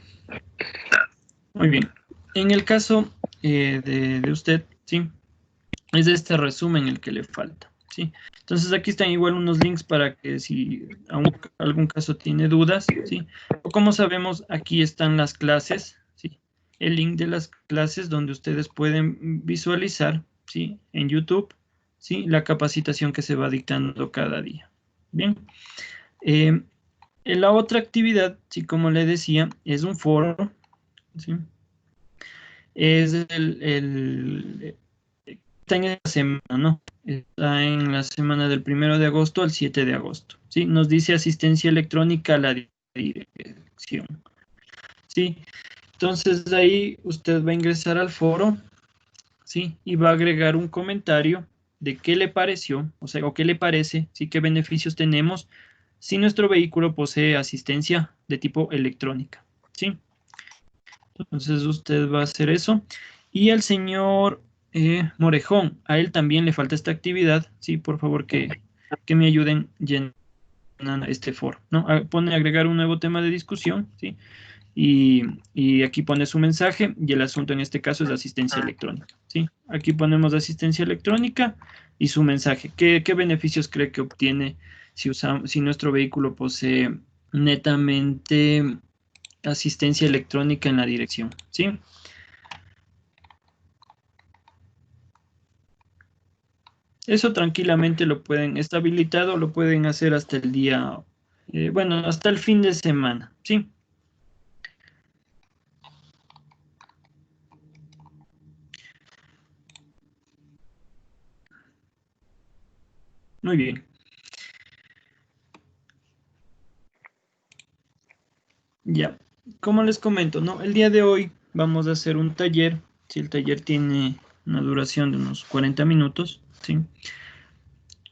muy bien. En el caso de usted, ¿sí? Es este resumen el que le falta, ¿sí? Entonces aquí están igual unos links para que si algún caso tiene dudas, ¿sí? O como sabemos, aquí están las clases, ¿sí? El link de las clases donde ustedes pueden visualizar, ¿sí? En YouTube, ¿sí? La capacitación que se va dictando cada día. Bien. Eh, en la otra actividad, sí, como le decía, es un foro, ¿sí? Es está en esta semana, ¿no? Está en la semana del 1 de agosto al 7 de agosto, ¿sí? Nos dice asistencia electrónica a la dirección, ¿sí? Entonces ahí usted va a ingresar al foro, ¿sí? Y va a agregar un comentario de qué le pareció, o sea, o qué le parece, ¿sí? ¿Qué beneficios tenemos si nuestro vehículo posee asistencia de tipo electrónica, ¿sí? Entonces usted va a hacer eso. Y al señor Morejón, a él también le falta esta actividad. Sí, por favor que me ayuden llenando este foro, ¿no? Pone agregar un nuevo tema de discusión, ¿sí? Y aquí pone su mensaje y el asunto en este caso es asistencia electrónica, ¿sí? Aquí ponemos asistencia electrónica y su mensaje. ¿Qué beneficios cree que obtiene si nuestro vehículo posee netamente asistencia electrónica en la dirección, ¿sí? Eso tranquilamente lo pueden, está habilitado, lo pueden hacer hasta el día, bueno, hasta el fin de semana, ¿sí? Muy bien. Ya, como les comento, ¿no? El día de hoy vamos a hacer un taller. Si el taller tiene una duración de unos 40 minutos, ¿sí?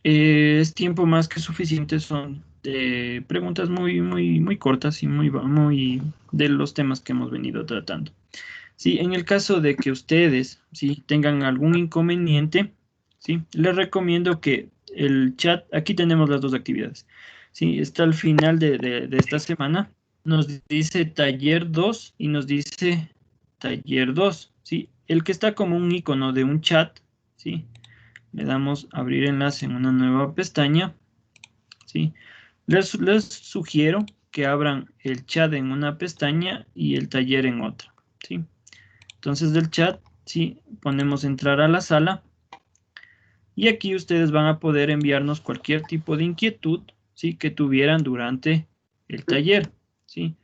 Es tiempo más que suficiente, son preguntas muy cortas y muy de los temas que hemos venido tratando. Sí, en el caso de que ustedes, sí, tengan algún inconveniente, sí, les recomiendo que el chat, aquí tenemos las dos actividades, sí, está al final de esta semana, nos dice taller 2 y nos dice taller 2, sí, el que está como un icono de un chat, sí, le damos abrir enlace en una nueva pestaña, sí, les sugiero que abran el chat en una pestaña y el taller en otra, sí. Entonces del chat, sí, ponemos entrar a la sala y aquí ustedes van a poder enviarnos cualquier tipo de inquietud, sí, que tuvieran durante el taller, sí.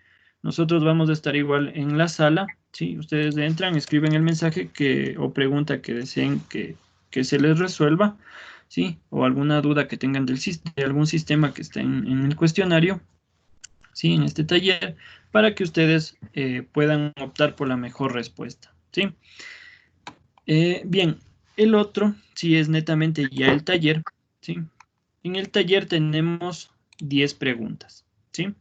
Nosotros vamos a estar igual en la sala, sí. Ustedes entran, escriben el mensaje o pregunta que deseen que se les resuelva, sí, o alguna duda que tengan de algún sistema que esté en el cuestionario, sí, en este taller, para que ustedes puedan optar por la mejor respuesta, sí. Bien, el otro, sí es netamente ya el taller, ¿sí? En el taller tenemos 10 preguntas, ¿sí?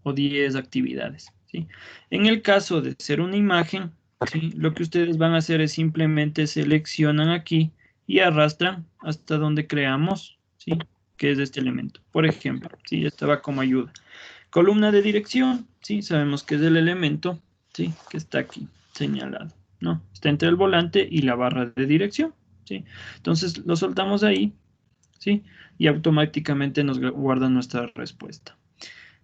O 10 actividades, ¿sí? En el caso de ser una imagen, ¿sí? Lo que ustedes van a hacer es simplemente seleccionan aquí y arrastran hasta donde creamos, ¿sí? Que es este elemento. Por ejemplo, ¿sí? Esta va como ayuda. Columna de dirección, ¿sí? Sabemos que es el elemento, ¿sí? Que está aquí señalado, ¿no? Está entre el volante y la barra de dirección, ¿sí? Entonces lo soltamos ahí, ¿sí? Y automáticamente nos guarda nuestra respuesta.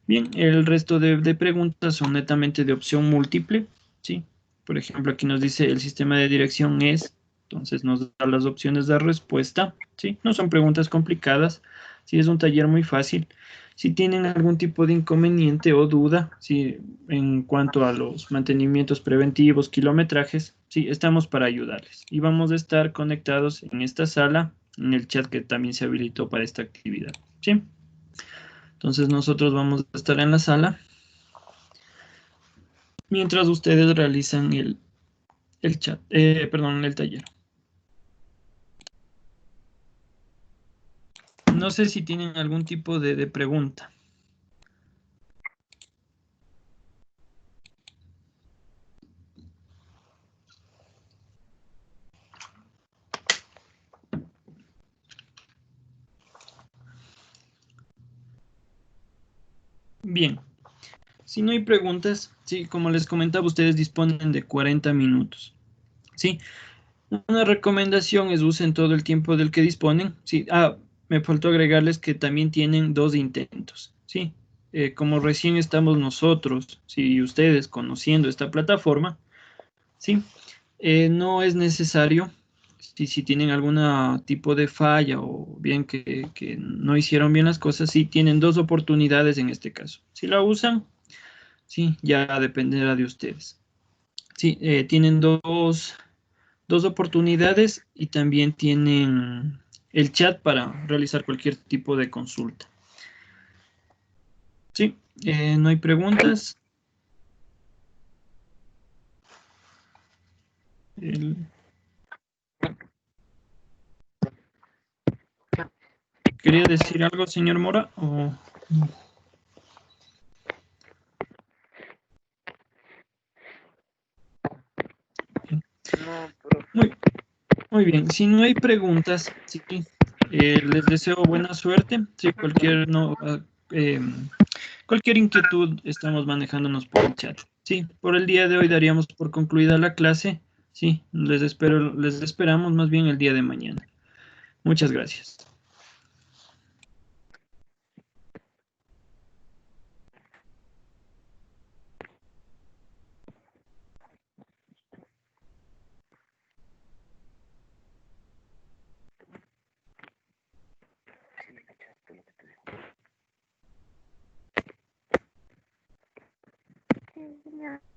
Bien, el resto de preguntas son netamente de opción múltiple, ¿sí? Por ejemplo, aquí nos dice el sistema de dirección es, entonces nos da las opciones de respuesta, ¿sí? No son preguntas complicadas, sí es un taller muy fácil. Si tienen algún tipo de inconveniente o duda, ¿sí? En cuanto a los mantenimientos preventivos, kilometrajes, sí, estamos para ayudarles. Y vamos a estar conectados en esta sala, en el chat que también se habilitó para esta actividad, ¿sí? Entonces nosotros vamos a estar en la sala mientras ustedes realizan el chat, perdón, el taller. No sé si tienen algún tipo de pregunta. Bien, si no hay preguntas, sí, como les comentaba, ustedes disponen de 40 minutos. Sí, una recomendación es usen todo el tiempo del que disponen. Sí, me faltó agregarles que también tienen 2 intentos. Sí, como recién estamos nosotros, sí, y ustedes conociendo esta plataforma, sí, no es necesario, si tienen algún tipo de falla o bien que no hicieron bien las cosas, sí tienen 2 oportunidades en este caso. Si la usan, sí, ya dependerá de ustedes. Sí, tienen dos oportunidades y también tienen el chat para realizar cualquier tipo de consulta. Sí, no hay preguntas. El- ¿Quería decir algo, señor Mora? No, profe. Muy, muy bien, si no hay preguntas, sí, les deseo buena suerte. Sí, cualquier inquietud estamos manejándonos por el chat. Sí, por el día de hoy daríamos por concluida la clase. Sí, les esperamos más bien el día de mañana. Muchas gracias. Sí, me cachaste lo que te digo.